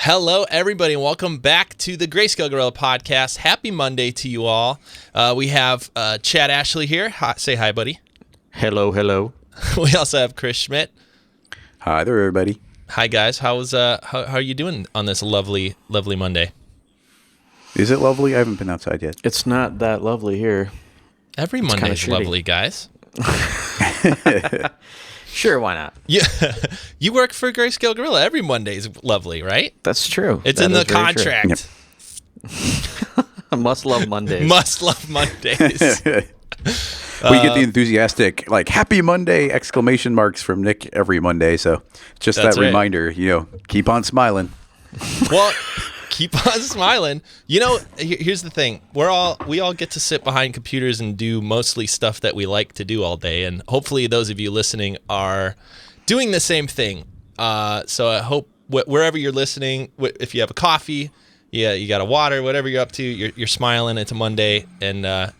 Hello, everybody, and welcome back to the Greyscalegorilla Podcast. Happy Monday to you all. We have Chad Ashley here. Hi, say hi, buddy. Hello, hello. We also have Chris Schmidt. Hi there, everybody. Hi, guys. How are you doing on this lovely Monday? Is it lovely? I haven't been outside yet. It's not that lovely here. Every Monday is lovely, guys. Sure, why not? Yeah, you work for Greyscalegorilla. Every Monday is lovely, right? That's true. It's in the contract. Yep. Must love Mondays. Must love Mondays. We get the enthusiastic, like, happy Monday exclamation marks from Nick every Monday. So just that reminder, keep on smiling. Well, keep on smiling. Here's the thing. We all get to sit behind computers and do mostly stuff that we like to do all day. And hopefully those of you listening are doing the same thing. So I hope wherever you're listening, if you have a coffee, you got a water, whatever you're up to, you're smiling. It's a Monday, and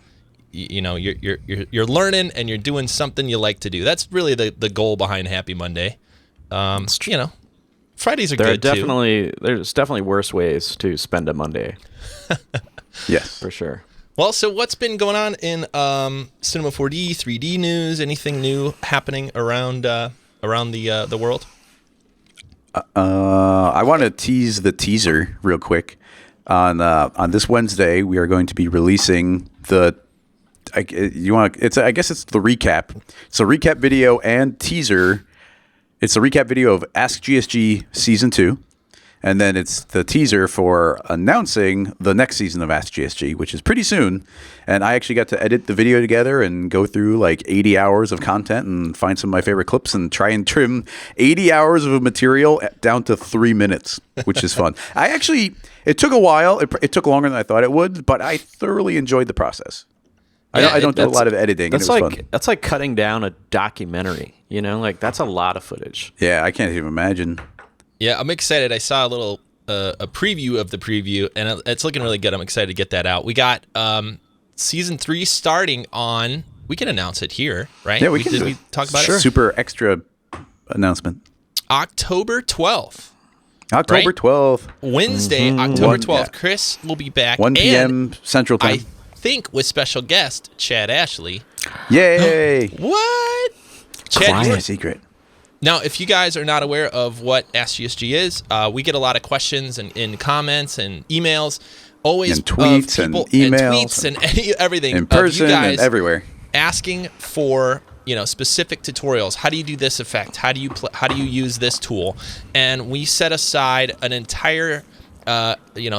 you're learning and you're doing something you like to do. That's really the goal behind Happy Monday. Fridays are good too. There's definitely worse ways to spend a Monday. Yes, for sure. Well, so what's been going on in Cinema 4D, 3D news? Anything new happening around the world? I want to tease the teaser real quick. On this Wednesday, we are going to be releasing I guess it's the recap. It's a recap video and teaser. It's a recap video of AskGSG Season 2, and then it's the teaser for announcing the next season of AskGSG, which is pretty soon. And I actually got to edit the video together and go through like 80 hours of content and find some of my favorite clips and try and trim 80 hours of material down to 3 minutes, which is fun. It took a while. It took longer than I thought it would, but I thoroughly enjoyed the process. I don't do a lot of editing. That's and it was fun. That's like cutting down a documentary. That's a lot of footage. Yeah, I can't even imagine. Yeah, I'm excited. I saw a little a preview of the preview, and it's looking really good. I'm excited to get that out. We got season 3 starting on. We can announce it here, right? Yeah, we can. Did we talk about it? Super extra announcement. October 12th. October 12th. Wednesday, October 12th. Yeah. Chris will be back. 1 p.m. Central Time. I think with special guest Chad Ashley. Yay! What? Chad, it's a secret. Now, if you guys are not aware of what AskGSG is, we get a lot of questions and in comments and emails, always and tweets of people, and emails and tweets and everything in person of you guys and everywhere, asking for specific tutorials. How do you do this effect? How do you use this tool? And we set aside an entire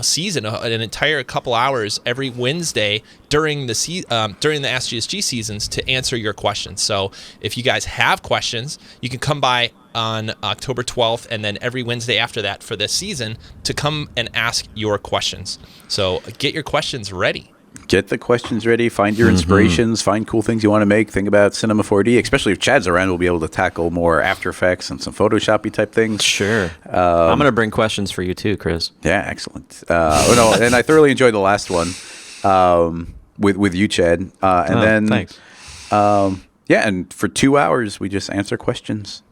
season, an entire couple hours every Wednesday during the AskGSG seasons to answer your questions. So if you guys have questions, you can come by on October 12th and then every Wednesday after that for this season to come and ask your questions. So get your questions ready. Get the questions ready. Find your inspirations. Find cool things you want to make. Think about Cinema 4D, especially if Chad's around. We'll be able to tackle more After Effects and some Photoshop-y type things. Sure. I'm going to bring questions for you too, Chris. Yeah, excellent. And I thoroughly enjoyed the last one with you, Chad. Thanks. And for 2 hours, we just answer questions.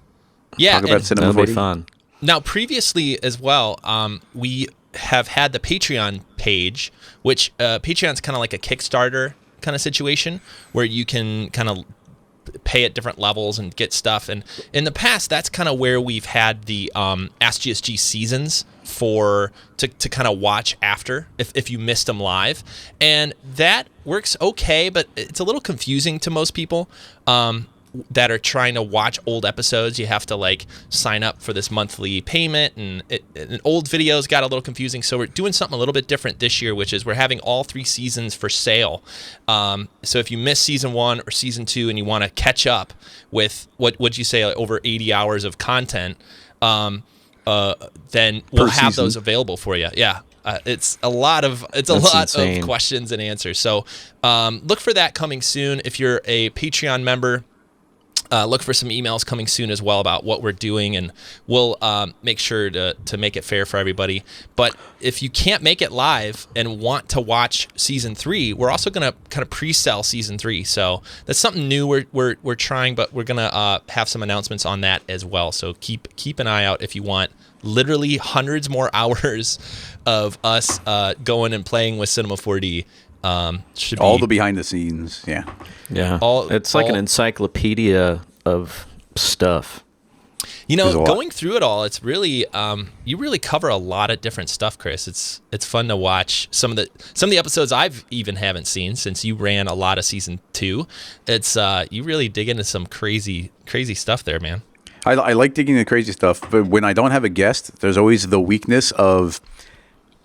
Yeah, talk about Cinema 4D. That'll be fun. Now, previously as well, we have had the Patreon page, which Patreon's kind of like a Kickstarter kind of situation where you can kind of pay at different levels and get stuff. And in the past, that's kind of where we've had the AskGSG seasons to kind of watch after if you missed them live. And that works okay, but it's a little confusing to most people. That are trying to watch old episodes. You have to sign up for this monthly payment, and old videos got a little confusing. So we're doing something a little bit different this year, which is we're having all 3 seasons for sale. So if you missed season 1 or season 2 and you want to catch up with what you say, over 80 hours of content, then we'll have those available for you. Yeah. It's a lot of questions and answers. So look for that coming soon. If you're a Patreon member, look for some emails coming soon as well about what we're doing, and we'll make sure to make it fair for everybody. But if you can't make it live and want to watch season 3, we're also going to kind of pre-sell season 3. So that's something new we're trying, but we're going to have some announcements on that as well. So keep an eye out if you want literally hundreds more hours of us going and playing with Cinema 4D. Should All be the behind the scenes. Yeah. Yeah. It's like an encyclopedia of stuff. You know, There's a lot. going through it all, it's really you really cover a lot of different stuff, Chris. It's fun to watch some of the episodes I've even haven't seen since you ran a lot of season 2. It's you really dig into some crazy stuff there, man. I like digging the crazy stuff, but when I don't have a guest, there's always the weakness of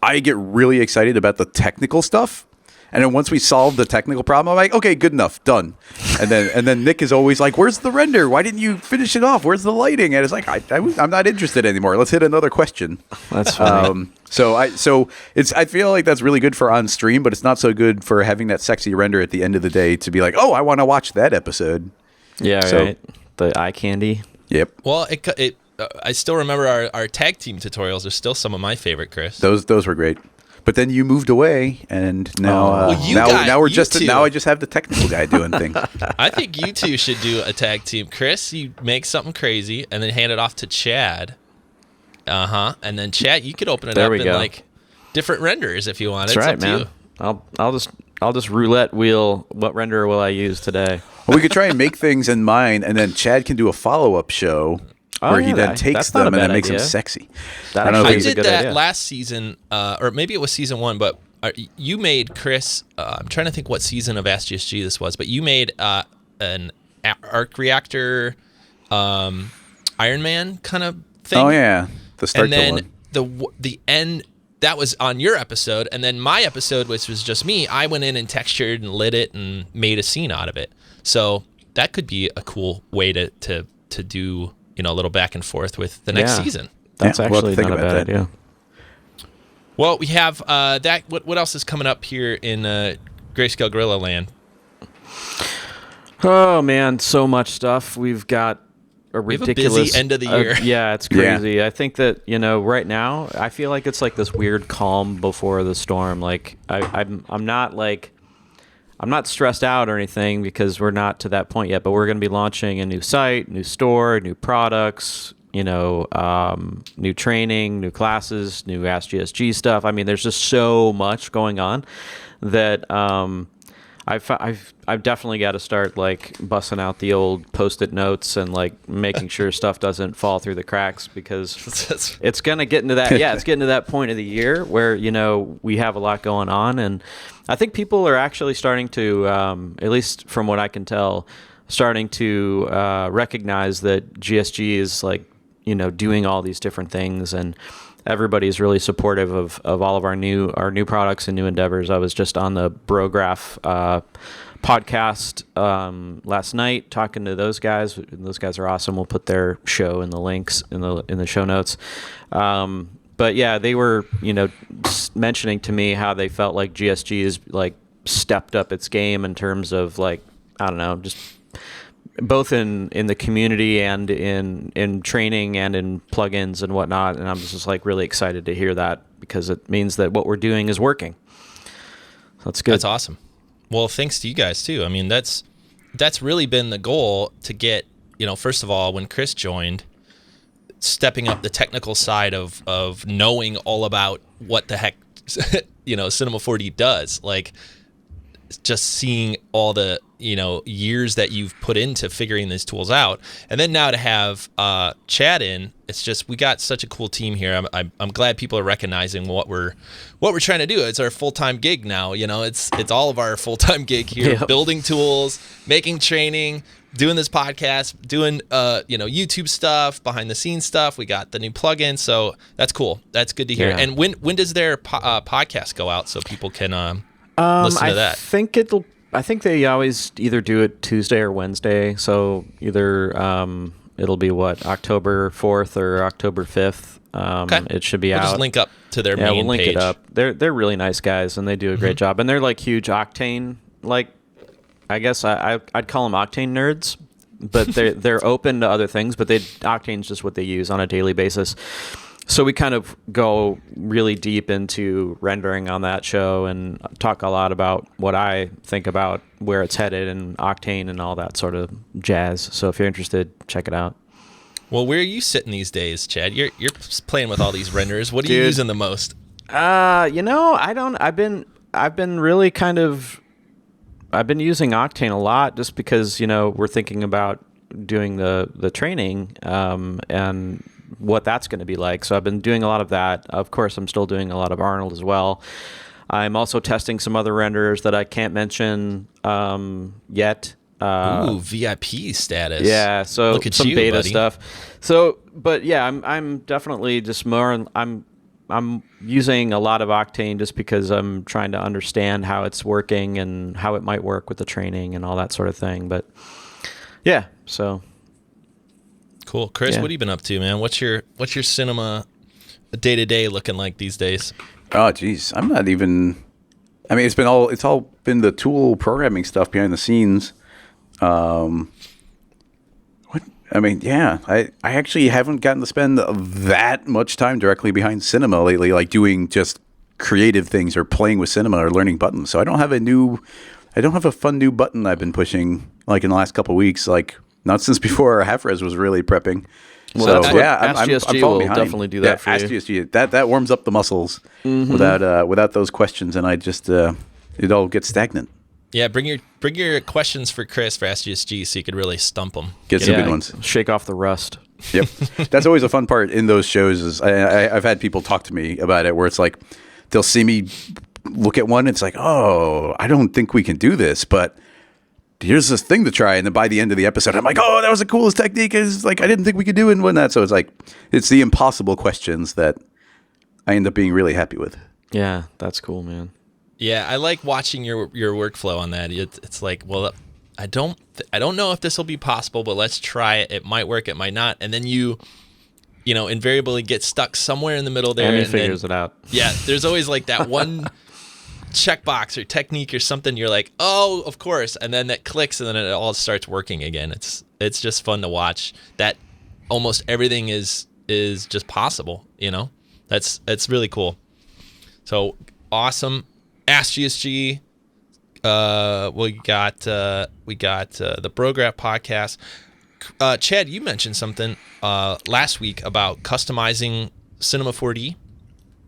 I get really excited about the technical stuff. And then once we solve the technical problem, I'm like, okay, good enough, done. And then Nick is always like, where's the render? Why didn't you finish it off? Where's the lighting? And it's like, I'm not interested anymore. Let's hit another question. That's funny. I feel like that's really good for on stream, but it's not so good for having that sexy render at the end of the day to be like, oh, I want to watch that episode. Yeah, So- right. The eye candy. Yep. Well, I still remember our tag team tutorials are still some of my favorite, Chris. Those were great. But then you moved away, and now now I just have the technical guy doing things. I think you two should do a tag team. Chris, you make something crazy and then hand it off to Chad. And then Chad, you could open it There up we in go. like different renders if you want. That's It's right, up to man. you. I'll just roulette wheel. What render will I use today? Well, we could try and make things in mine, and then Chad can do a follow-up show where he then takes that's not a them and then bad makes them idea. sexy. That I don't know if I actually is a did good that idea. last season, or maybe it was season 1, but you made, Chris, I'm trying to think what season of AskGSG this was, but you made an arc reactor Iron Man kind of thing. Oh yeah, the start And then one. the end, that was on your episode, and then my episode, which was just me, I went in and textured and lit it and made a scene out of it. So that could be a cool way to do, a little back and forth with the next Yeah. season. That's Yeah, we'll have to actually think not a about bad that. idea. Well, we have that. What else is coming up here in Greyscalegorilla land? Oh man, so much stuff. We've got a We have a ridiculous busy end of the year. Yeah, it's crazy. I think that right now I feel like it's like this weird calm before the storm. Like I'm not stressed out or anything because we're not to that point yet. But we're going to be launching a new site, new store, new products. New training, new classes, new AskGSG stuff. I mean, there's just so much going on that I've definitely got to start like busting out the old Post-it notes and like making sure stuff doesn't fall through the cracks because it's gonna get into that. Yeah, it's getting to that point of the year where we have a lot going on, and I think people are actually starting to, at least from what I can tell, starting to recognize that GSG is like doing all these different things, and everybody's really supportive of all of our new products and new endeavors. I was just on the Brograph podcast last night talking to those guys. Those guys are awesome. We'll put their show in the links in the show notes. But yeah, they were mentioning to me how they felt like GSG is like stepped up its game in terms of like, I don't know, just both in the community and in training and in plugins and whatnot. And I'm just like really excited to hear that because it means that what we're doing is working. That's good. That's awesome. Well, thanks to you guys too. I mean, that's really been the goal to get, first of all, when Chris joined, stepping up the technical side of knowing all about what the heck, Cinema 4D does. Like, just seeing all the years that you've put into figuring these tools out, and then now to have Chad in, it's just we got such a cool team here. I'm glad people are recognizing what we're trying to do. It's our full-time gig now. It's all of our full-time gig here. Yep. Building tools, making training, doing this podcast, doing YouTube stuff, behind the scenes stuff. We got the new plugin, so that's cool. That's good to hear. Yeah. And when does their podcast go out so people can listen to that? I think they always either do it Tuesday or Wednesday. So either it'll be October 4th or October 5th. Okay. It should be We'll out. just link up to their Yeah, main we'll link page. it up. They're really nice guys and they do a great job. And they're like huge Octane, like I guess I'd call them Octane nerds, but they're open to other things. But Octane's just what they use on a daily basis. So we kind of go really deep into rendering on that show and talk a lot about what I think about where it's headed and Octane and all that sort of jazz. So if you're interested, check it out. Well, where are you sitting these days, Chad? You're playing with all these renders. What are you using the most? I've been really I've been using Octane a lot just because, we're thinking about doing the training and what that's going to be like. So I've been doing a lot of that. Of course, I'm still doing a lot of Arnold as well. I'm also testing some other renderers that I can't mention yet. Ooh, VIP status. Yeah, so look at some you, beta buddy. stuff. So, but yeah, I'm definitely just more. I'm using a lot of Octane just because I'm trying to understand how it's working and how it might work with the training and all that sort of thing. But yeah, so cool. Chris, what have you been up to, man? What's your cinema day to day looking like these days? Oh, geez, I'm not even. I mean, it's all been the tool programming stuff behind the scenes. I actually haven't gotten to spend that much time directly behind cinema lately, like doing just creative things or playing with cinema or learning buttons. So I don't have a fun new button I've been pushing like in the last couple of weeks, like not since before Half-Res was really prepping. Well, so yeah, I'm AskGSG falling will behind. definitely do that for you. AskGSG, that warms up the muscles without those questions, and I just it all gets stagnant. Yeah, bring your questions for Chris for AskGSG so you could really stump them. Get some good ones. Shake off the rust. Yep. That's always a fun part in those shows is I've had people talk to me about it where it's like they'll see me look at one. It's like, oh, I don't think we can do this, but here's this thing to try. And then by the end of the episode, I'm like, oh, that was the coolest technique. It's like, I didn't think we could do it and whatnot. So it's like, it's the impossible questions that I end up being really happy with. Yeah, that's cool, man. Yeah, I like watching your workflow on that. It's like, well, I don't know if this will be possible, but let's try it. It might work, it might not, and then you invariably get stuck somewhere in the middle there. And he figures it out. Yeah, there's always like that one checkbox or technique or something. You're like, oh, of course, and then that clicks, and then it all starts working again. It's just fun to watch. That almost everything is just possible. That's really cool. So awesome. AskGSG, we got the Brograph podcast. Chad, you mentioned something last week about customizing Cinema 4D.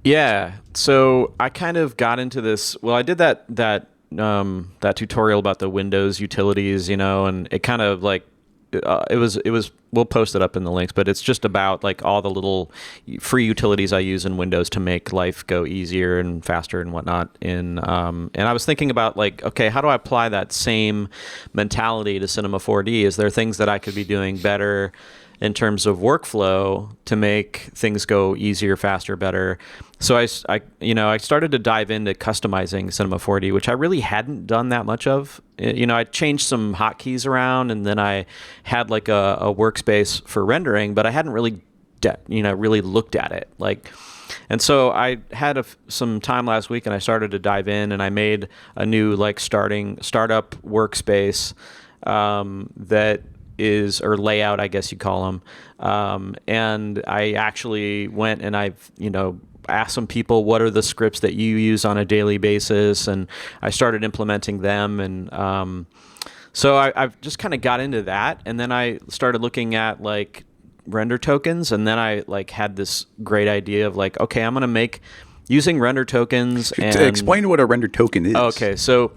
Yeah, so I kind of got into this. Well, I did that tutorial about the Windows utilities, and it kind of like it was. We'll post it up in the links, but it's just about like all the little free utilities I use in Windows to make life go easier and faster and whatnot. And I was thinking about like, okay, how do I apply that same mentality to Cinema 4D? Is there things that I could be doing better in terms of workflow to make things go easier, faster, better? So I started to dive into customizing Cinema 4D, which I really hadn't done that much of. I changed some hotkeys around, and then I had like a workspace for rendering, but I hadn't really, really looked at it. And so I had some time last week, and I started to dive in, and I made a new like startup workspace that is, or layout, I guess you call them. And I actually went and I've asked some people, what are the scripts that you use on a daily basis, and I started implementing them. And so I've just kind of got into that, and then I started looking at like render tokens, and then I like had this great idea of like, okay, I'm going to make using render tokens. And explain what a render token is. Okay, so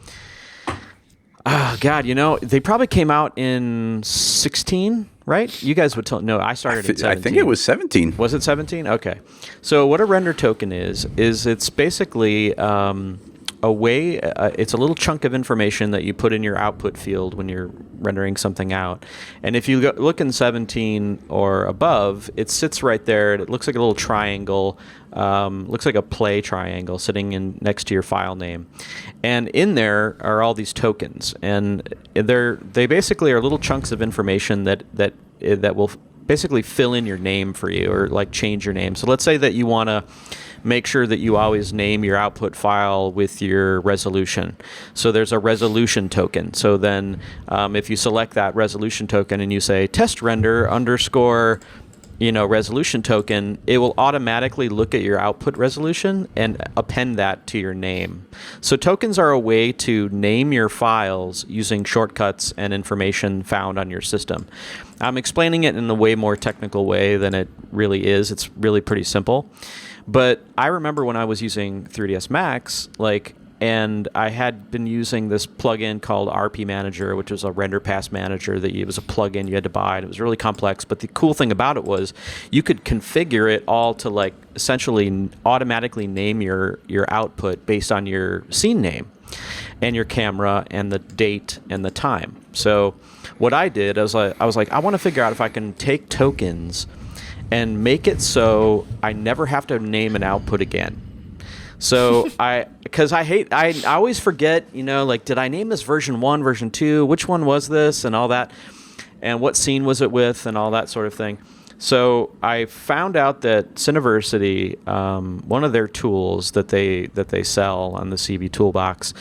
God, they probably came out in 16, right? You guys would tell. No, I started in 17. I think it was 17. Was it 17? Okay. So what a render token is it's basically a way, it's a little chunk of information that you put in your output field when you're rendering something out. And if you look in 17 or above, it sits right there. It looks like a little triangle, looks like a play triangle sitting next to your file name. And in there are all these tokens. And they basically are little chunks of information that will basically fill in your name for you, or like change your name. So let's say that you want to make sure that you always name your output file with your resolution. So there's a resolution token. So then if you select that resolution token and you say test render underscore, resolution token, it will automatically look at your output resolution and append that to your name. So tokens are a way to name your files using shortcuts and information found on your system. I'm explaining it in a way more technical way than it really is. It's really pretty simple. But I remember when I was using 3ds Max, and I had been using this plugin called RP Manager, which was a render pass manager it was a plugin you had to buy, and it was really complex. But the cool thing about it was you could configure it all to essentially automatically name your output based on your scene name and your camera and the date and the time. So what I did, I was like, I want to figure out if I can take tokens and make it so I never have to name an output again. So I always forget, did I name this version 1, version 2, which one was this and all that, and what scene was it with and all that sort of thing. So I found out that Cineversity, one of their tools that they sell on the CV Toolbox,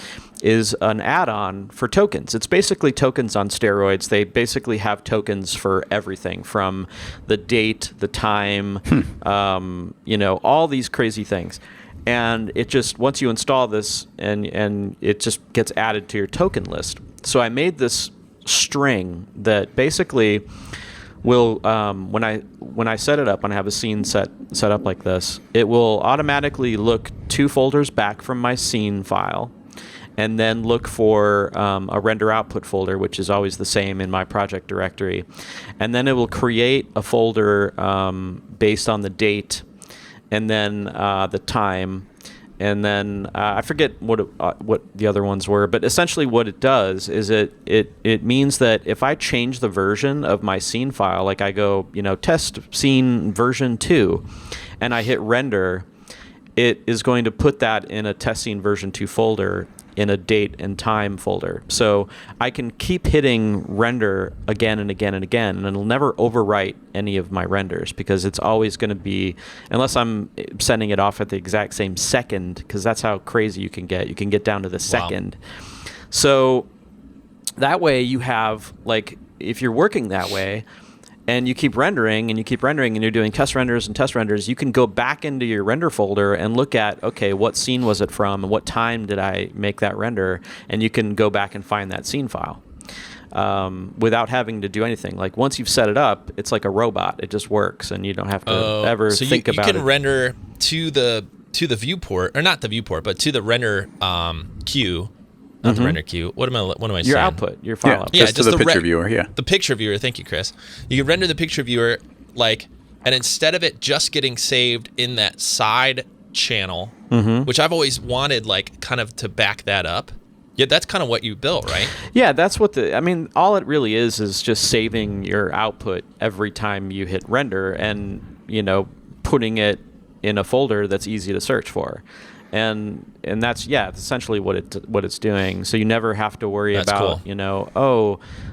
is an add-on for tokens. It's basically tokens on steroids. They basically have tokens for everything from the date, the time, all these crazy things. And it just, once you install this, and it just gets added to your token list. So I made this string that basically will, when I set it up and I have a scene set up like this, it will automatically look 2 folders back from my scene file, and then look for a render output folder, which is always the same in my project directory. And then it will create a folder based on the date, and then the time, and then I forget what the other ones were. But essentially, what it does is it means that if I change the version of my scene file, like I go test scene version 2, and I hit render, it is going to put that in a test scene version 2 folder in a date and time folder. So I can keep hitting render again and again and again, and it'll never overwrite any of my renders, because it's always going to be, unless I'm sending it off at the exact same second, because that's how crazy you can get. You can get down to the second. Wow. So that way you have, if you're working that way, and you keep rendering and you're doing test renders, you can go back into your render folder and look at, okay, what scene was it from and what time did I make that render, and you can go back and find that scene file without having to do anything. Once you've set it up, it's like a robot. It just works, and you don't have to ever think about it. So you can render to the viewport, or not the viewport, but to the render queue. Not the render queue. What am I saying? Your output, your file output. Yeah, just the picture viewer, The picture viewer, thank you, Chris. You can render the picture viewer, and instead of it just getting saved in that side channel, which I've always wanted, kind of to back that up. Yeah, that's kind of what you built, right? Yeah, that's what all it really is just saving your output every time you hit render, and, putting it in a folder that's easy to search for. And that's essentially what it's doing. So you never have to worry about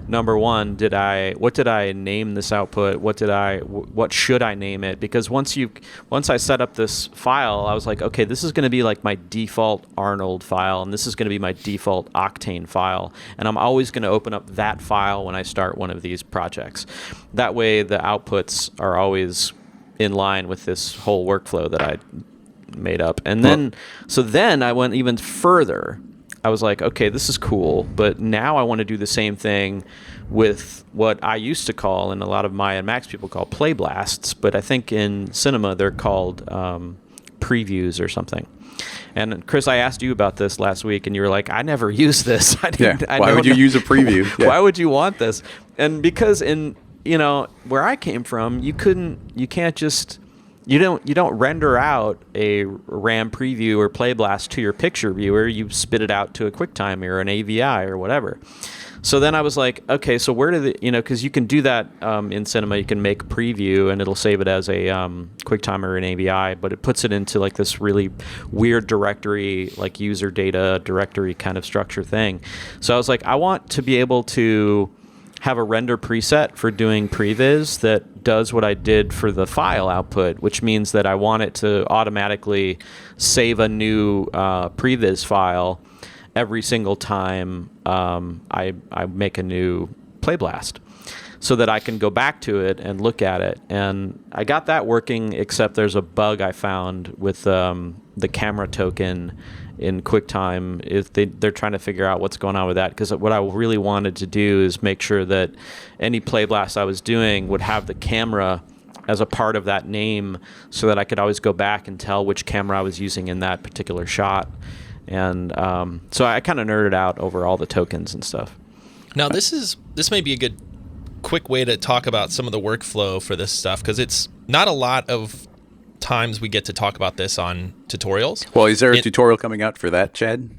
number one, what did I name this output? What should I name it? Because once I set up this file, I was like, okay, this is going to be my default Arnold file, and this is going to be my default Octane file, and I'm always going to open up that file when I start one of these projects. That way, the outputs are always in line with this whole workflow that I made up. And then I went even further. I was like, okay, this is cool, but now I want to do the same thing with what I used to call, and a lot of Maya and Max people call Playblasts, but I think in cinema they're called previews or something. And Chris, I asked you about this last week, and you were like, I never use this. Why would you use a preview? Yeah. Why would you want this? And because in where I came from, you don't render out a RAM preview or Playblast to your picture viewer. You spit it out to a QuickTime or an AVI or whatever. So then I was like, okay, so where do because you can do that in Cinema. You can make a preview and it'll save it as a QuickTime or an AVI, but it puts it into this really weird directory, user data directory kind of structure thing. So I was like, I want to be able to have a render preset for doing previs that does what I did for the file output, which means that I want it to automatically save a new previs file every single time I make a new Playblast. so that I can go back to it and look at it. And I got that working, except there's a bug I found with the camera token in QuickTime. If they're trying to figure out what's going on with that, because what I really wanted to do is make sure that any Playblast I was doing would have the camera as a part of that name, so that I could always go back and tell which camera I was using in that particular shot. And so I kind of nerded out over all the tokens and stuff. Now this may be a good quick way to talk about some of the workflow for this stuff, because it's not a lot of times we get to talk about this on tutorials. Well, is there a tutorial coming out for that, Chad?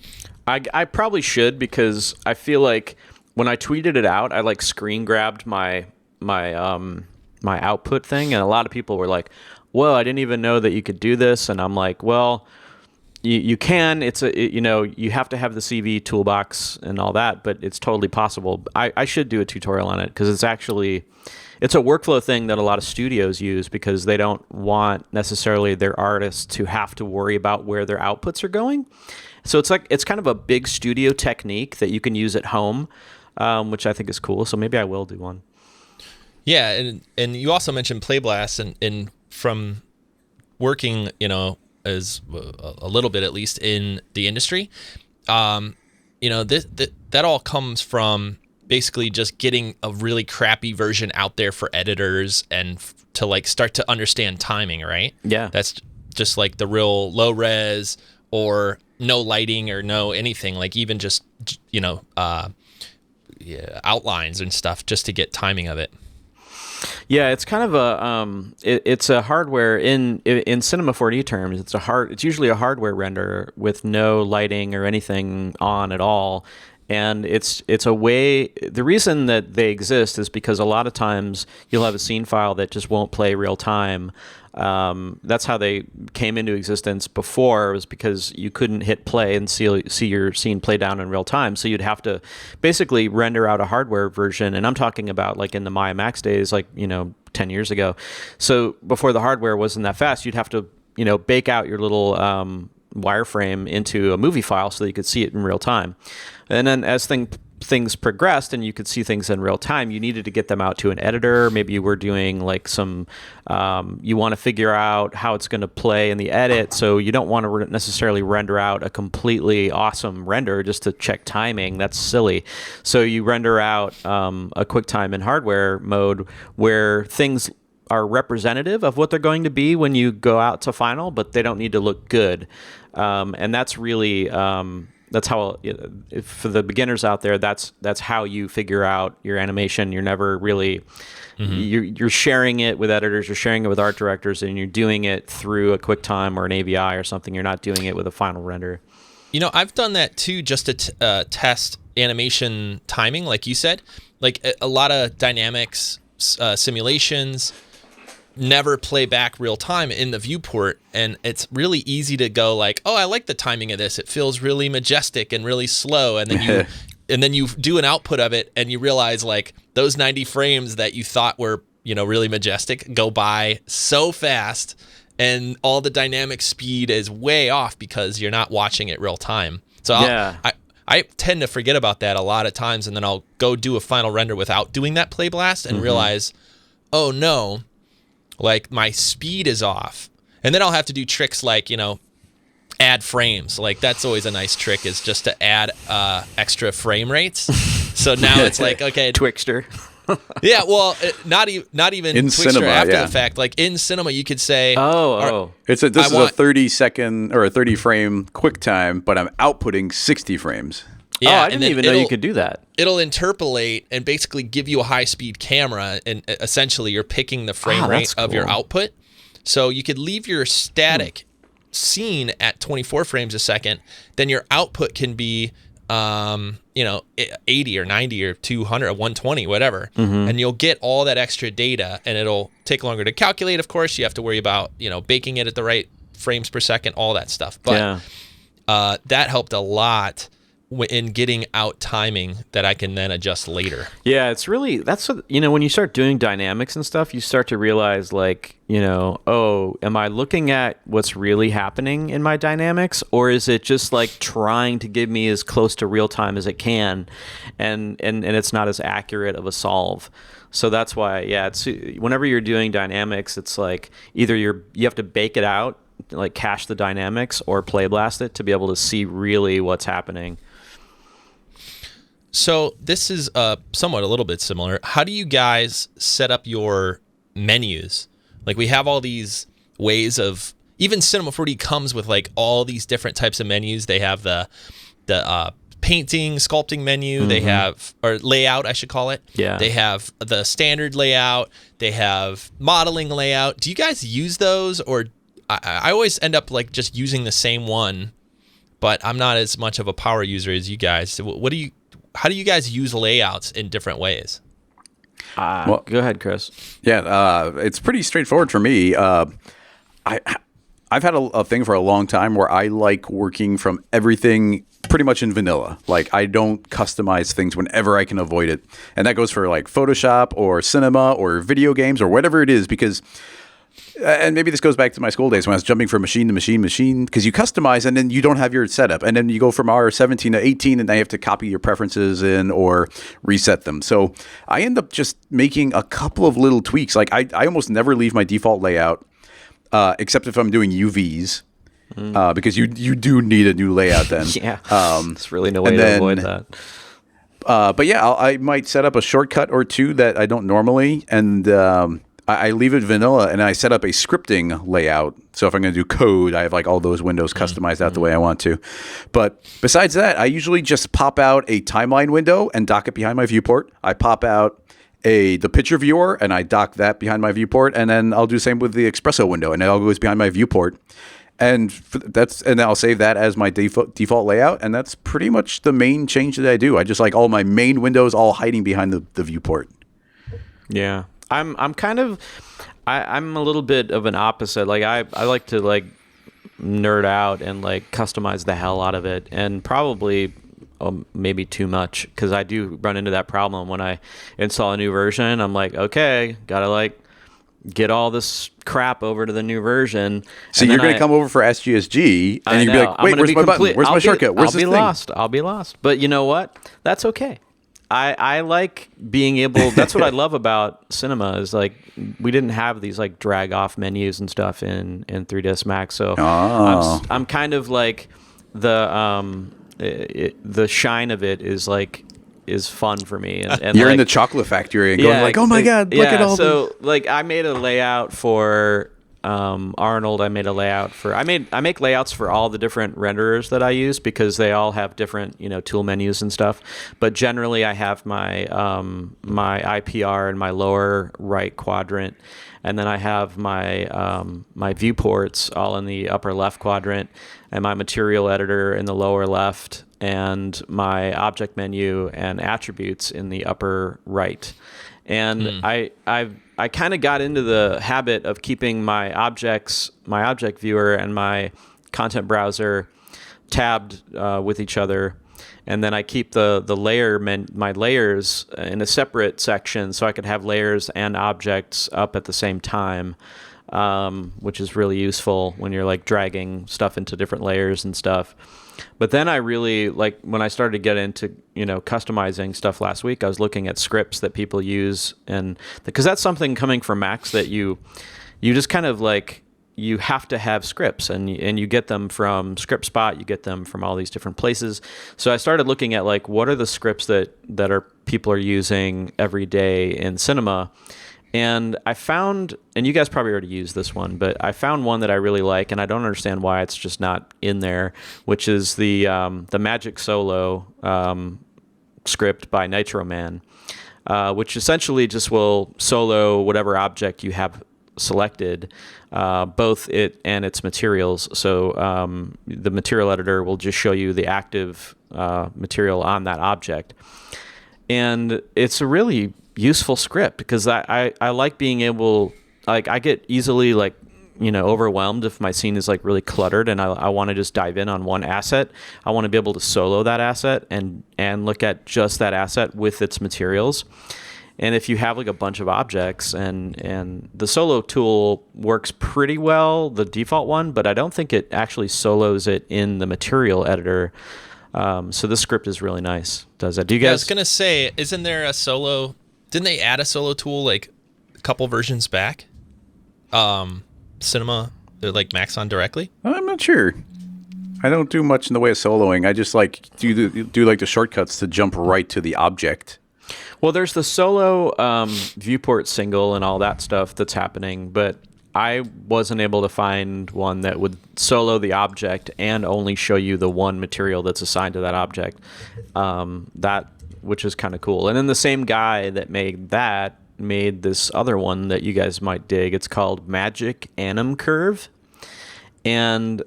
I probably should, because I feel like when I tweeted it out, I like screen grabbed my output thing, and a lot of people were like, well, I didn't even know that you could do this. And I'm like, well, you can. You have to have the CV toolbox and all that, but it's totally possible. I should do a tutorial on it, because it's a workflow thing that a lot of studios use, because they don't want necessarily their artists to have to worry about where their outputs are going. So it's kind of a big studio technique that you can use at home, which I think is cool. So maybe I will do one. Yeah, and you also mentioned Playblast, and from working, as a little bit at least in the industry, that all comes from basically just getting a really crappy version out there for editors and to like start to understand timing, right? Yeah. That's just like the real low res or no lighting or no anything, like even just, outlines and stuff just to get timing of it. Yeah, it's kind of it's a hardware in Cinema 4D terms. It's usually a hardware render with no lighting or anything on at all. And it's a way. The reason that they exist is because a lot of times you'll have a scene file that just won't play real time. That's how they came into existence before, was because you couldn't hit play and see your scene play down in real time. So you'd have to basically render out a hardware version. And I'm talking about like in the Maya Max days, 10 years ago. So before the hardware wasn't that fast, you'd have to, bake out your little wireframe into a movie file so that you could see it in real time. And then as things progressed and you could see things in real time, you needed to get them out to an editor. Maybe you were doing like some, you want to figure out how it's going to play in the edit. So you don't want to necessarily render out a completely awesome render just to check timing. That's silly. So you render out a QuickTime in hardware mode where things are representative of what they're going to be when you go out to final, but they don't need to look good. And that's really... that's how, for the beginners out there, that's how you figure out your animation. You're never really, you're sharing it with editors, you're sharing it with art directors, and you're doing it through a QuickTime or an AVI or something. You're not doing it with a final render. I've done that too, just to test animation timing, like you said. Like a lot of dynamics simulations never play back real time in the viewport, and it's really easy to go like, oh, I like the timing of this, it feels really majestic and really slow, and then you do an output of it and you realize like those 90 frames that you thought were really majestic go by so fast, and all the dynamic speed is way off because you're not watching it real time. So I tend to forget about that a lot of times, and then I'll go do a final render without doing that Playblast and realize, oh no, like my speed is off. And then I'll have to do tricks like, add frames. Like that's always a nice trick, is just to add extra frame rates. So now it's like, okay. Twixter. Yeah, well, not even in Twixter cinema, after yeah. the fact. Like in cinema, you could say, this is a 30-second or a 30-frame QuickTime, but I'm outputting 60 frames. Yeah, I didn't even know you could do that. It'll interpolate and basically give you a high-speed camera, and essentially you're picking the frame rate of your output. So you could leave your static scene at 24 frames a second, then your output can be 80 or 90 or 200 or 120, whatever, and you'll get all that extra data, and it'll take longer to calculate. Of course, you have to worry about baking it at the right frames per second, all that stuff. But that helped a lot in getting out timing that I can then adjust later. Yeah, it's really, that's what, when you start doing dynamics and stuff, you start to realize like, oh, am I looking at what's really happening in my dynamics, or is it just like trying to give me as close to real time as it can, and it's not as accurate of a solve. So that's why, it's whenever you're doing dynamics, it's like either you have to bake it out, like cache the dynamics, or Playblast it to be able to see really what's happening. So this is somewhat a little bit similar. How do you guys set up your menus? Like we have all these ways of, even Cinema 4D comes with like all these different types of menus. They have the painting, sculpting menu. They have, or layout, I should call it. Yeah. They have the standard layout. They have modeling layout. Do you guys use those, or I always end up like just using the same one, but I'm not as much of a power user as you guys. How do you guys use layouts in different ways? Well, go ahead, Chris. Yeah, it's pretty straightforward for me. I've had a thing for a long time where I like working from everything pretty much in vanilla. Like I don't customize things whenever I can avoid it. And that goes for like Photoshop or cinema or video games or whatever it is, because and maybe this goes back to my school days when I was jumping from machine to machine, because you customize and then you don't have your setup. And then you go from R17 to 18 and then you have to copy your preferences in or reset them. So I end up just making a couple of little tweaks. Like I almost never leave my default layout, except if I'm doing UVs, because you do need a new layout then. Yeah, there's really no way to avoid that. But yeah, I might set up a shortcut or two that I don't normally, and I leave it vanilla, and I set up a scripting layout. So if I'm going to do code, I have like all those windows customized out the way I want to. But besides that, I usually just pop out a timeline window and dock it behind my viewport. I pop out the picture viewer and I dock that behind my viewport, and then I'll do the same with the espresso window, and it all goes behind my viewport. And then I'll save that as my default layout, and that's pretty much the main change that I do. I just like all my main windows all hiding behind the viewport. Yeah. I'm kind of, I'm a little bit of an opposite. Like I like to like nerd out and like customize the hell out of it, and probably maybe too much, because I do run into that problem when I install a new version. I'm like, okay, gotta like get all this crap over to the new version. So you're going to come over for AskGSG and you'll be like, wait, where's my button? Where's my shortcut? Where's this thing? I'll be lost. But you know what? That's okay. I like being able, that's what I love about cinema, is like we didn't have these like drag off menus and stuff in 3ds Max. So I'm kind of like the shine of it is like, is fun for me. And you're like, in the chocolate factory and going like, oh my God, look at all so this. Like I made a layout for Arnold. I made a layout for, I make layouts for all the different renderers that I use, because they all have different, tool menus and stuff. But generally I have my my IPR in my lower right quadrant, and then I have my my viewports all in the upper left quadrant, and my material editor in the lower left, and my object menu and attributes in the upper right. And I kind of got into the habit of keeping my object viewer and my content browser tabbed with each other, and then I keep my layers in a separate section, so I could have layers and objects up at the same time, which is really useful when you're like dragging stuff into different layers and stuff. But then I really, like, when I started to get into, customizing stuff last week, I was looking at scripts that people use, and because that's something coming from Macs that you just kind of like, you have to have scripts, and you get them from ScriptSpot, you get them from all these different places. So I started looking at like, what are the scripts that people are using every day in cinema. And I found, and you guys probably already used this one, but I found one that I really like, and I don't understand why it's just not in there, which is the Magic Solo script by Nitro Man, which essentially just will solo whatever object you have selected, both it and its materials. So the material editor will just show you the active material on that object. And it's a really useful script, because I like being able, like, I get easily like overwhelmed, if my scene is like really cluttered and I want to just dive in on one asset, I want to be able to solo that asset and look at just that asset with its materials. And if you have like a bunch of objects, and the solo tool works pretty well, the default one, but I don't think it actually solos it in the material editor. So this script is really nice. Does that? Do you guys? I was gonna say, isn't there a solo? Didn't they add a solo tool like a couple versions back? Cinema, like Maxon directly. I'm not sure. I don't do much in the way of soloing. I just like do like the shortcuts to jump right to the object. Well, there's the solo viewport single and all that stuff that's happening, but I wasn't able to find one that would solo the object and only show you the one material that's assigned to that object. Which is kind of cool. And then the same guy that made that made this other one that you guys might dig. It's called Magic Anim Curve, and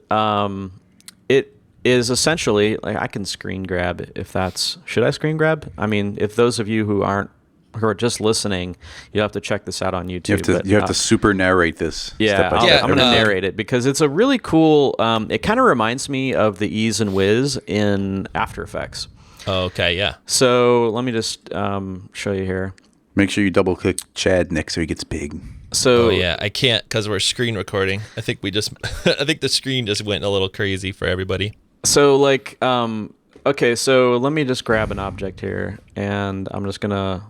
it is essentially like, I can screen grab if that's. Should I screen grab? I mean, if those of you who are just listening, you have to check this out on YouTube. You have to super narrate this. Yeah, I'm going to narrate it because it's a really cool. It kind of reminds me of the ease and whiz in After Effects. Oh, okay, yeah. So let me just show you here. Make sure you double click Chad next so he gets big. So yeah, I can't because we're screen recording. I think I think the screen just went a little crazy for everybody. So like, okay, so let me just grab an object here, and I'm just gonna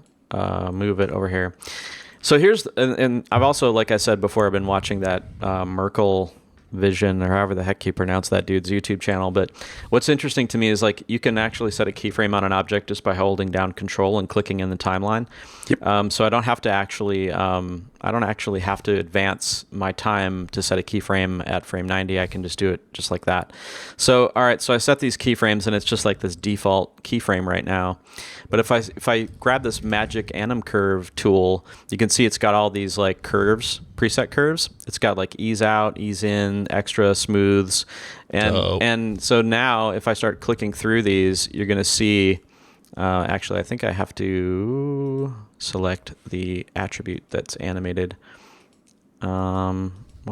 move it over here. So here's, and I've also, like I said before, I've been watching that Merkel Vision, or however the heck you pronounce that dude's YouTube channel. But what's interesting to me is like you can actually set a keyframe on an object just by holding down Control and clicking in the timeline. Yep. So I don't have to actually have to advance my time to set a keyframe at frame 90. I can just do it just like that. So all right, so I set these keyframes and it's just like this default keyframe right now. But if I grab this Magic Anim Curve tool, you can see it's got all these like curves, preset curves. It's got like ease out, ease in, extra, smooths, and so now if I start clicking through these, you're going to see. Actually, I think I have to select the attribute that's animated. Why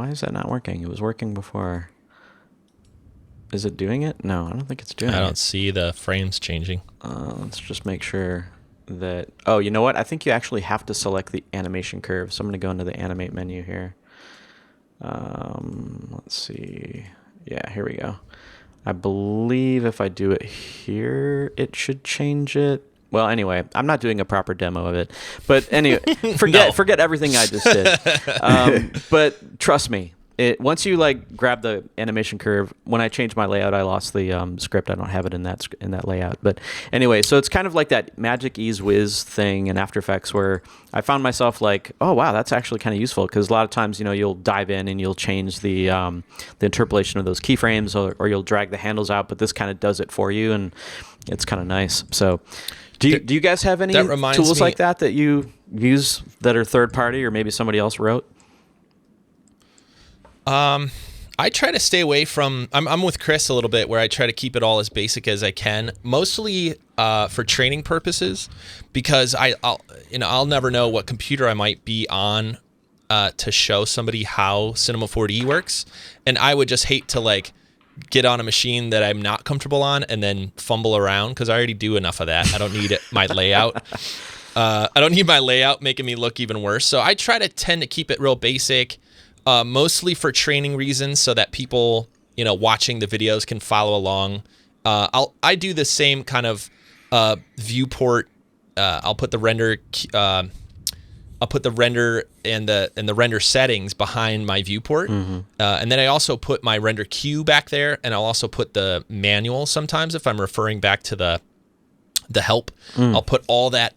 is that not working? It was working before. Is it doing it? No, I don't think it's doing it. I don't see the frames changing. Let's just make sure that... Oh, you know what? I think you actually have to select the animation curve. So I'm going to go into the animate menu here. Let's see. Yeah, here we go. I believe if I do it here, it should change it. Well, anyway, I'm not doing a proper demo of it. But anyway, forget everything I just did. But trust me, once you like grab the animation curve, when I changed my layout, I lost the script. I don't have it in that layout. But anyway, so it's kind of like that Magic Ease Whiz thing in After Effects where I found myself like, oh wow, that's actually kind of useful because a lot of times you'll dive in and you'll change the interpolation of those keyframes or you'll drag the handles out, but this kind of does it for you and it's kind of nice. So do you guys have any tools like that you use that are third party or maybe somebody else wrote? I try to stay away from. I'm with Chris a little bit, where I try to keep it all as basic as I can, mostly for training purposes, because I'll never know what computer I might be on to show somebody how Cinema 4D works, and I would just hate to like get on a machine that I'm not comfortable on and then fumble around because I already do enough of that. I don't need my layout. I don't need my layout making me look even worse. So I tend to keep it real basic. Mostly for training reasons, so that people, watching the videos can follow along. I do the same kind of viewport. I'll put the render. I'll put the render and the render settings behind my viewport, and then I also put my render queue back there, and I'll also put the manual sometimes if I'm referring back to the help. I'll put all that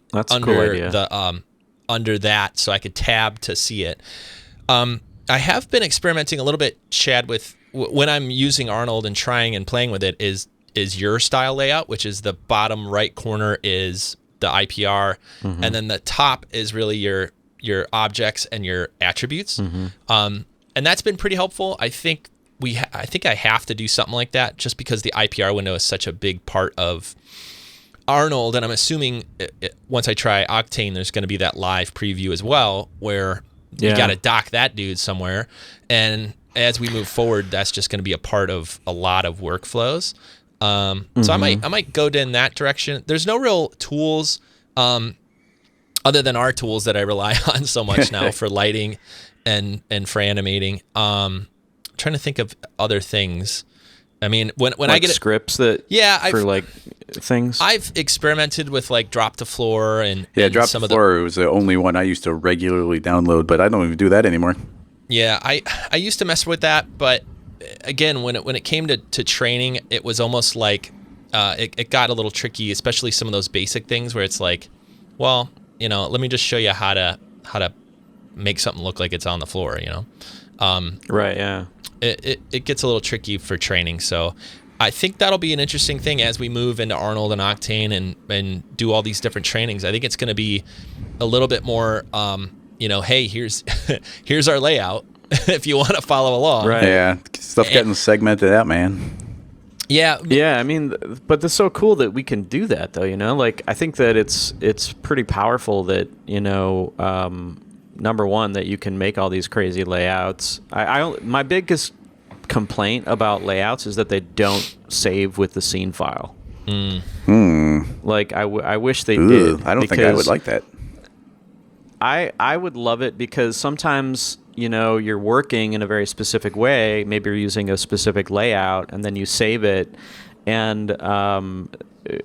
under that, so I could tab to see it. I have been experimenting a little bit, Chad, with when I'm using Arnold and trying and playing with it is your style layout, which is the bottom right corner is the IPR, and then the top is really your objects and your attributes. And that's been pretty helpful. I think I have to do something like that just because the IPR window is such a big part of Arnold, and I'm assuming once I try Octane, there's going to be that live preview as well, where You got to dock that dude somewhere. And as we move forward, that's just going to be a part of a lot of workflows. So I might go in that direction. There's no real tools other than our tools that I rely on so much now for lighting and for animating. Trying to think of other things. I mean, when like I get scripts that for like things. I've experimented with like drop to floor and drop some to of the floor was the only one I used to regularly download, but I don't even do that anymore. Yeah, I used to mess with that, but again, when it came to training, it was almost like it got a little tricky, especially some of those basic things where it's like, well, let me just show you how to make something look like it's on the floor, Right, yeah. It gets a little tricky for training, so I think that'll be an interesting thing as we move into Arnold and Octane and do all these different trainings. I think it's going to be a little bit more, hey, here's our layout if you want to follow along. Right. Yeah, stuff getting segmented out, man. Yeah. Yeah, I mean, but it's so cool that we can do that, though, Like, I think that it's pretty powerful that, number one, that you can make all these crazy layouts. My biggest complaint about layouts is that they don't save with the scene file. Like, I wish they did. I don't think I would like that. I would love it because sometimes, you're working in a very specific way. Maybe you're using a specific layout, and then you save it, and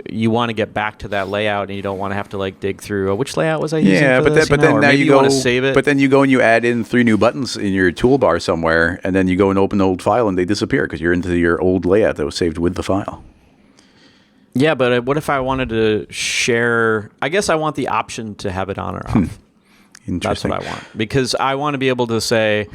you want to get back to that layout, and you don't want to have to like dig through which layout was I using for this? But then now you want to save it. But then you go and you add in 3 new buttons in your toolbar somewhere, and then you go and open an old file, and they disappear because you're into your old layout that was saved with the file. Yeah, but what if I wanted to share? I guess I want the option to have it on or off. That's what I want, because I want to be able to say,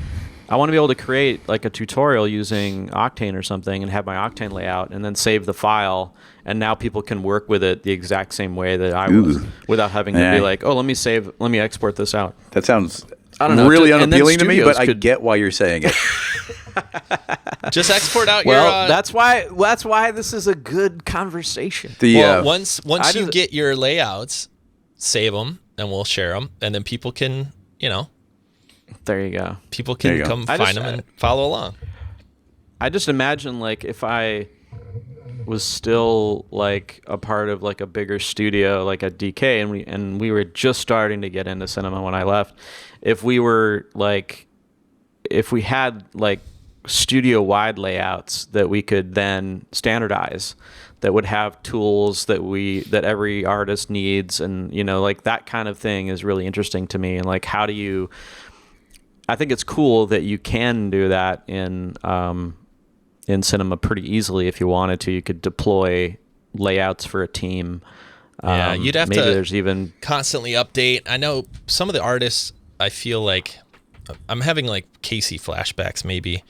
I want to be able to create like a tutorial using Octane or something and have my Octane layout and then save the file, and now people can work with it the exact same way that I was without having to be like, let me export this out. That sounds I don't know, really unappealing to me, but I get why you're saying it. Just export out your that's why this is a good conversation. Once you get your layouts, save them and we'll share them, and then people can, there you go. People can come find them and follow along. I just imagine like if I was still like a part of like a bigger studio like at DK and we were just starting to get into cinema when I left, if we had like studio wide layouts that we could then standardize, that would have tools that every artist needs, and like that kind of thing is really interesting to me. And like, I think it's cool that you can do that in cinema pretty easily if you wanted to. You could deploy layouts for a team. Yeah, you'd have maybe to there's even constantly update. I know some of the artists, I feel like I'm having like Casey flashbacks maybe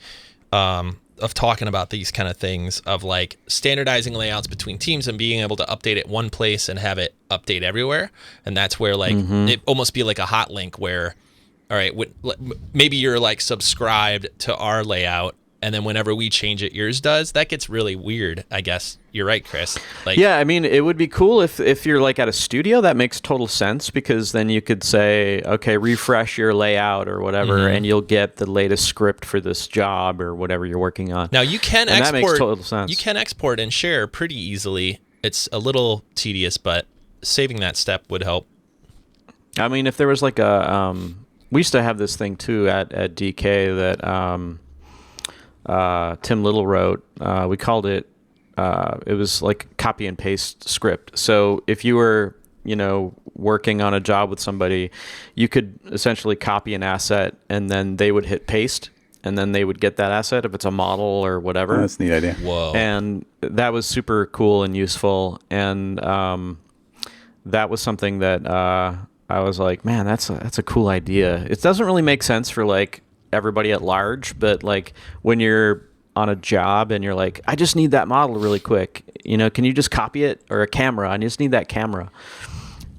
of talking about these kind of things, of like standardizing layouts between teams and being able to update it one place and have it update everywhere. And that's where like it almost be like a hot link where, all right, maybe you're like subscribed to our layout, and then whenever we change it, yours does. That gets really weird, I guess. You're right, Chris. Like, yeah, I mean, it would be cool if you're like at a studio. That makes total sense, because then you could say, okay, refresh your layout or whatever, and you'll get the latest script for this job or whatever you're working on. Now you can export. That makes total sense. You can export and share pretty easily. It's a little tedious, but saving that step would help. I mean, if there was like a, we used to have this thing too at DK that Tim Little wrote. We called it. It was like copy and paste script. So if you were, working on a job with somebody, you could essentially copy an asset, and then they would hit paste, and then they would get that asset if it's a model or whatever. Oh, that's a neat idea. Whoa. And that was super cool and useful. And that was something that I was like, man, that's a cool idea. It doesn't really make sense for like everybody at large, but like when you're on a job and you're like, I just need that model really quick, can you just copy it? Or a camera, I just need that camera.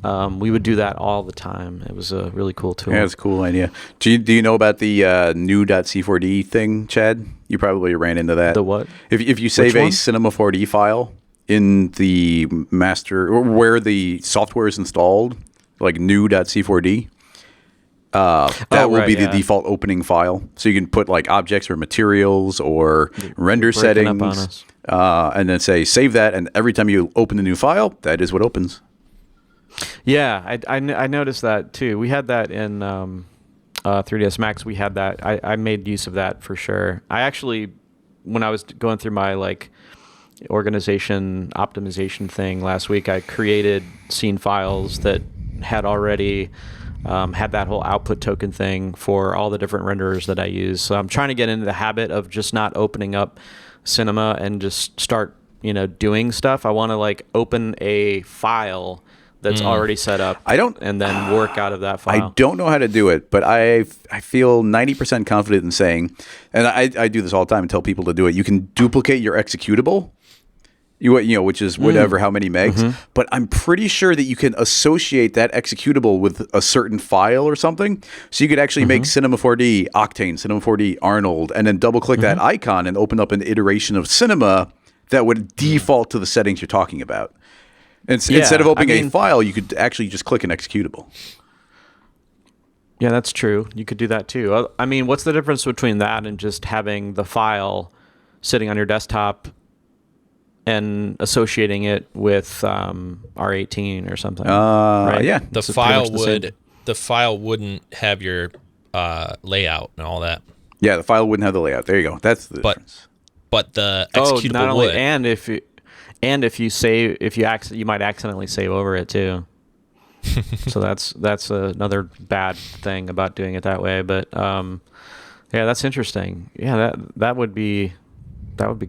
We would do that all the time. It was a really cool tool. Yeah, it's a cool idea. Do you know about the new.c4d thing, Chad? You probably ran into that. The what? If you save a Cinema 4D file in the master, or where the software is installed, like new.c4d, that will be the default opening file. So you can put like objects or materials or render settings, and then say save that. And every time you open a new file, that is what opens. Yeah, I noticed that too. We had that in 3ds Max. We had that. I made use of that for sure. I actually, when I was going through my like organization optimization thing last week, I created scene files that had already had that whole output token thing for all the different renderers that I use. So I'm trying to get into the habit of just not opening up Cinema and just start, doing stuff. I want to like open a file that's already set up and then work out of that file. I don't know how to do it, but I feel 90% confident in saying, and I do this all the time and tell people to do it, you can duplicate your executable, which is whatever, how many megs. But I'm pretty sure that you can associate that executable with a certain file or something. So you could actually make Cinema 4D Octane, Cinema 4D Arnold, and then double click that icon and open up an iteration of Cinema that would default to the settings you're talking about. Instead of opening a file, you could actually just click an executable. Yeah, that's true. You could do that too. I mean, what's the difference between that and just having the file sitting on your desktop and associating it with R18 or something? Right? Yeah. The file wouldn't have your layout and all that. Yeah, the file wouldn't have the layout. There you go. That's the difference. But the executable would. And if you save, you might accidentally save over it too. So that's another bad thing about doing it that way. But yeah, that's interesting. Yeah, that would be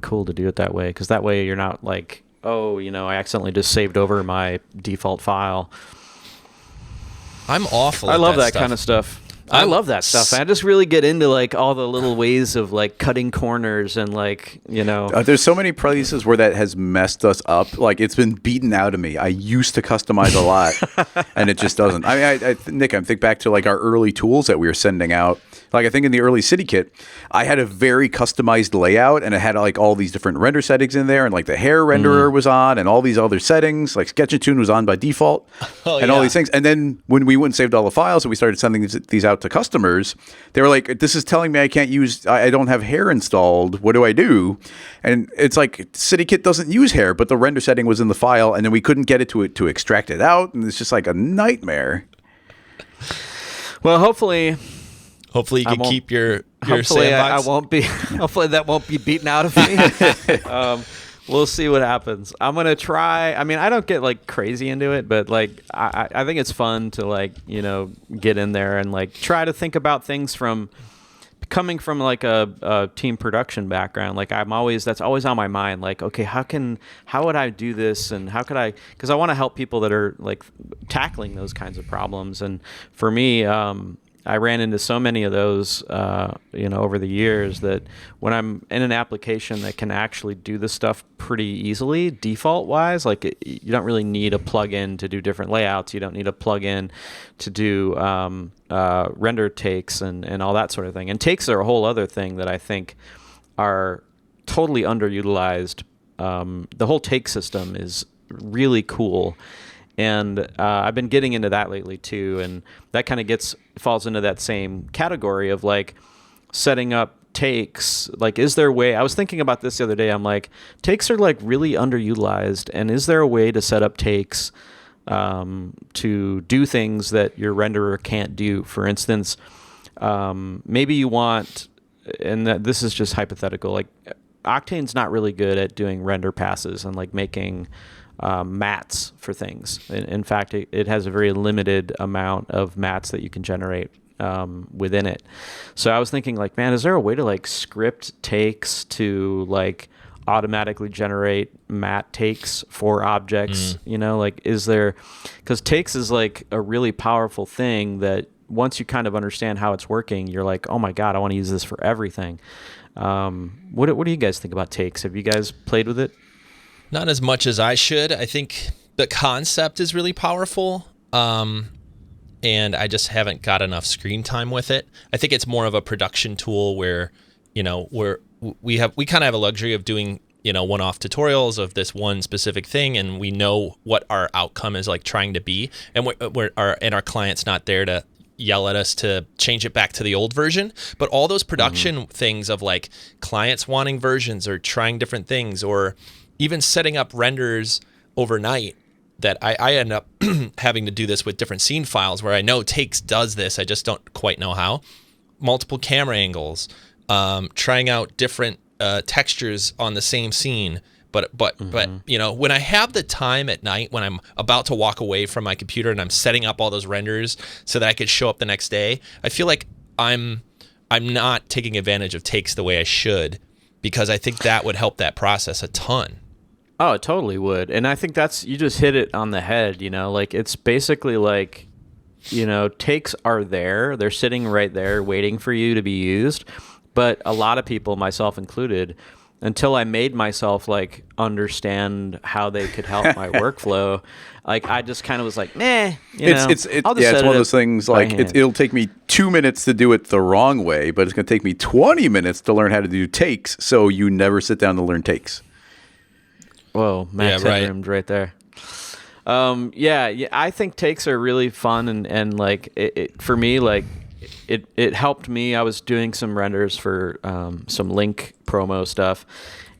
cool to do it that way, because that way you're not like, I accidentally just saved over my default file. I'm awful. I love that kind of stuff. I love that stuff. I just really get into like all the little ways of like cutting corners and like, there's so many places where that has messed us up. Like it's been beaten out of me. I used to customize a lot and it just doesn't. I mean, Nick, I think back to like our early tools that we were sending out. Like I think in the early City Kit, I had a very customized layout and it had like all these different render settings in there, and like the hair renderer was on and all these other settings, like Sketch and Tune was on by default and all these things. And then when we went and saved all the files and we started sending these out to customers, they were like, this is telling me I don't have hair installed. What do I do? And it's like City Kit doesn't use hair, but the render setting was in the file and then we couldn't get it to extract it out. And it's just like a nightmare. Well, hopefully you can keep your hopefully sandbox. I won't be. Hopefully that won't be beaten out of me. We'll see what happens. I'm gonna try. I mean, I don't get like crazy into it, but like I think it's fun to like get in there and like try to think about things from coming from like a team production background. Like that's always on my mind. Like, okay, how would I do this, and how could I? Because I want to help people that are like tackling those kinds of problems. And for me, I ran into so many of those, over the years, that when I'm in an application that can actually do this stuff pretty easily, default-wise, like you don't really need a plugin to do different layouts. You don't need a plugin to do render takes and all that sort of thing. And takes are a whole other thing that I think are totally underutilized. The whole take system is really cool. And I've been getting into that lately too, and that kind of falls into that same category of like setting up takes. Like, is there a way? I was thinking about this the other day. I'm like, takes are like really underutilized, and is there a way to set up takes to do things that your renderer can't do? For instance, maybe you want, and this is just hypothetical, like Octane's not really good at doing render passes and like making mats for things. In fact, it has a very limited amount of mats that you can generate within it. So I was thinking like, man, is there a way to like script takes to like automatically generate mat takes for objects? Like is there, because takes is like a really powerful thing that once you kind of understand how it's working, you're like, oh my God, I want to use this for everything. What do you guys think about takes? Have you guys played with it? Not as much as I should. I think the concept is really powerful, and I just haven't got enough screen time with it. I think it's more of a production tool where, we kind of have a luxury of doing, one-off tutorials of this one specific thing, and we know what our outcome is like trying to be, and our client's not there to yell at us to change it back to the old version. But all those production things of like clients wanting versions or trying different things, or even setting up renders overnight, that I end up having to do this with different scene files where I know Takes does this. I just don't quite know how. Multiple camera angles, trying out different textures on the same scene. But when I have the time at night when I'm about to walk away from my computer and I'm setting up all those renders so that I could show up the next day, I feel like I'm not taking advantage of Takes the way I should, because I think that would help that process a ton. Oh, it totally would. And I think you just hit it on the head, like it's basically like, takes are there. They're sitting right there waiting for you to be used. But a lot of people, myself included, until I made myself like understand how they could help my workflow, like I just kind of was like, meh, I'll just it's one of those things like it'll take me 2 minutes to do it the wrong way, but it's going to take me 20 minutes to learn how to do takes. So you never sit down to learn takes. Whoa, Max headroom's right there. I think takes are really fun, and like it for me, like it helped me. I was doing some renders for some Link promo stuff,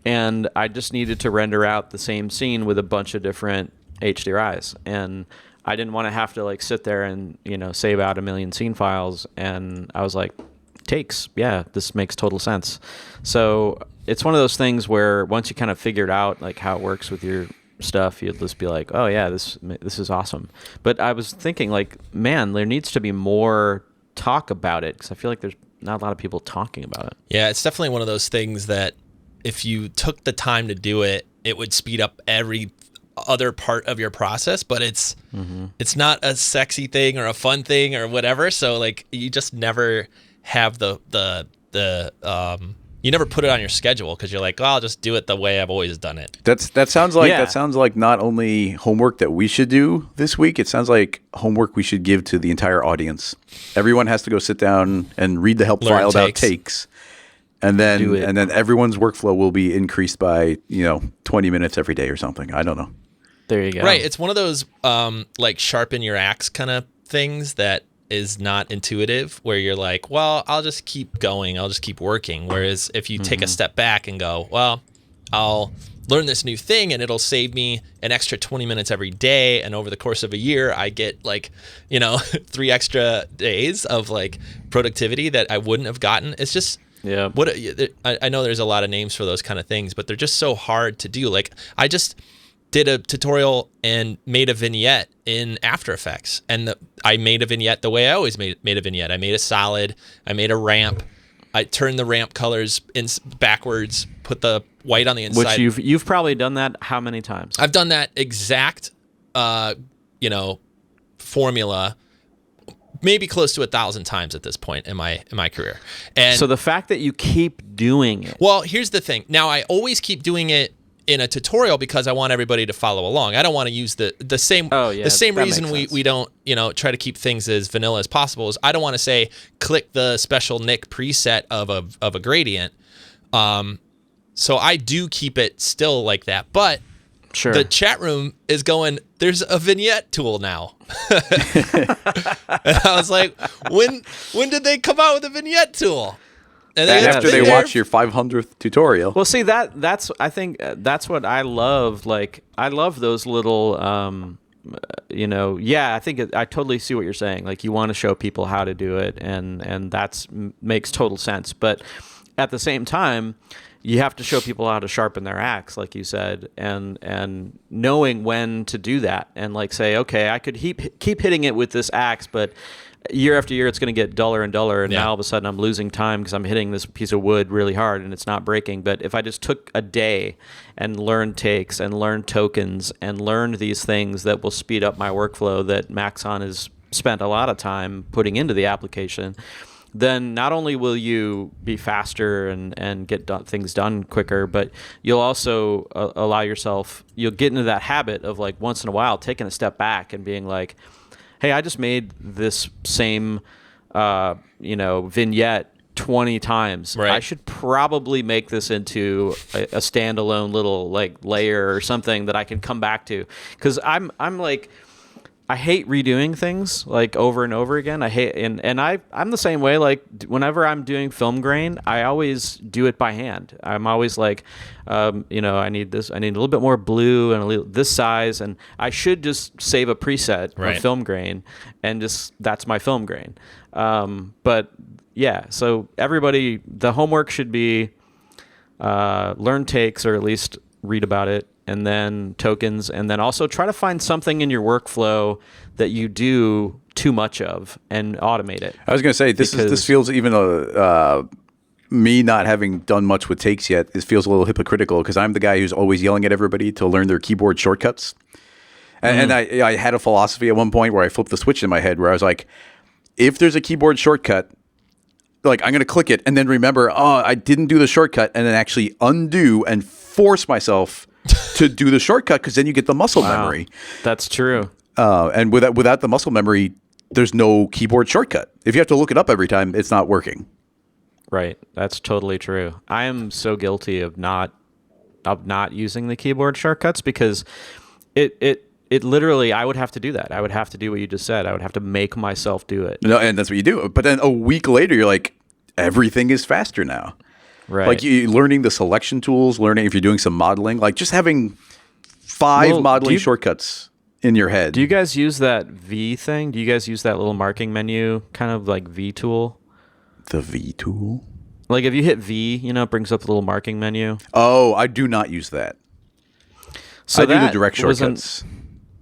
and I just needed to render out the same scene with a bunch of different HDRIs, and I didn't want to have to like sit there and save out a million scene files, and I was like, takes, yeah, this makes total sense. So it's one of those things where once you kind of figured out like how it works with your stuff, you'll just be like, oh yeah, this is awesome. But I was thinking like, man, there needs to be more talk about it, because I feel like there's not a lot of people talking about it. Yeah, it's definitely one of those things that if you took the time to do it, it would speed up every other part of your process, but it's not a sexy thing or a fun thing or whatever. So like you just never have you never put it on your schedule, because you're like, oh, I'll just do it the way I've always done it. That sounds like not only homework that we should do this week. It sounds like homework we should give to the entire audience. Everyone has to go sit down and read the help file about takes, and then everyone's workflow will be increased by 20 minutes every day or something. I don't know. There you go. Right, it's one of those like sharpen your axe kind of things that is not intuitive, where you're like, well, I'll just keep going, I'll just keep working. Whereas if you take a step back and go, well, I'll learn this new thing and it'll save me an extra 20 minutes every day, and over the course of a year I get like 3 extra days of like productivity that I wouldn't have gotten. It's just I know there's a lot of names for those kind of things, but they're just so hard to do. Like I just did a tutorial and made a vignette in After Effects, and I made a vignette the way I always made a vignette. I made a solid, I made a ramp, I turned the ramp colors backwards, put the white on the inside. Which you've probably done that how many times? I've done that exact formula maybe close to 1,000 times at this point in my career. And so the fact that you keep doing it. Well, here's the thing. Now I always keep doing it in a tutorial because I want everybody to follow along. I don't want to use the same reason we don't try to keep things as vanilla as possible is I don't want to say click the special Nick preset of a gradient. So I do keep it still like that, but sure. The chat room is going, there's a vignette tool now. And I was like, when did they come out with a vignette tool? And after they watch your 500th tutorial. Well, see, I think that's what I love. Like, I love those little, I think I totally see what you're saying. Like, you want to show people how to do it, and makes total sense. But at the same time, you have to show people how to sharpen their axe, like you said, and knowing when to do that, and like say, okay, I could keep hitting it with this axe, but year after year, it's going to get duller and duller, and now all of a sudden I'm losing time because I'm hitting this piece of wood really hard and it's not breaking. But if I just took a day and learned takes and learned tokens and learned these things that will speed up my workflow that Maxon has spent a lot of time putting into the application, then not only will you be faster and get things done quicker, but you'll also allow yourself, you'll get into that habit of like once in a while taking a step back and being like, hey, I just made this same, vignette 20 times. Right. I should probably make this into a standalone little like layer or something that I can come back to. Because I'm like, I hate redoing things like over and over again. I hate and I'm the same way. Like whenever I'm doing film grain, I always do it by hand. I'm always like, I need this. I need a little bit more blue and this size, and I should just save a preset of film grain, and just that's my film grain. But yeah, so everybody, the homework should be learn takes, or at least read about it, and then tokens, and then also try to find something in your workflow that you do too much of and automate it. I was going to say, this feels, even me not having done much with takes yet, it feels a little hypocritical because I'm the guy who's always yelling at everybody to learn their keyboard shortcuts. And I had a philosophy at one point where I flipped the switch in my head where I was like, if there's a keyboard shortcut, like I'm going to click it and then remember, I didn't do the shortcut, and then actually undo and force myself to do the shortcut, because then you get the muscle memory. That's true. And without the muscle memory, there's no keyboard shortcut. If you have to look it up every time, it's not working. Right. That's totally true. I am so guilty of not using the keyboard shortcuts, because it literally, I would have to do that. I would have to do what you just said. I would have to make myself do it. No, and that's what you do. But then a week later, you're like, everything is faster now. Right. Like learning the selection tools, learning if you're doing some modeling, like just having 5 modeling shortcuts in your head. Do you guys use that V thing? Do you guys use that little marking menu, kind of like V tool? The V tool? Like if you hit V, it brings up a little marking menu. Oh, I do not use that. So I do the direct shortcuts.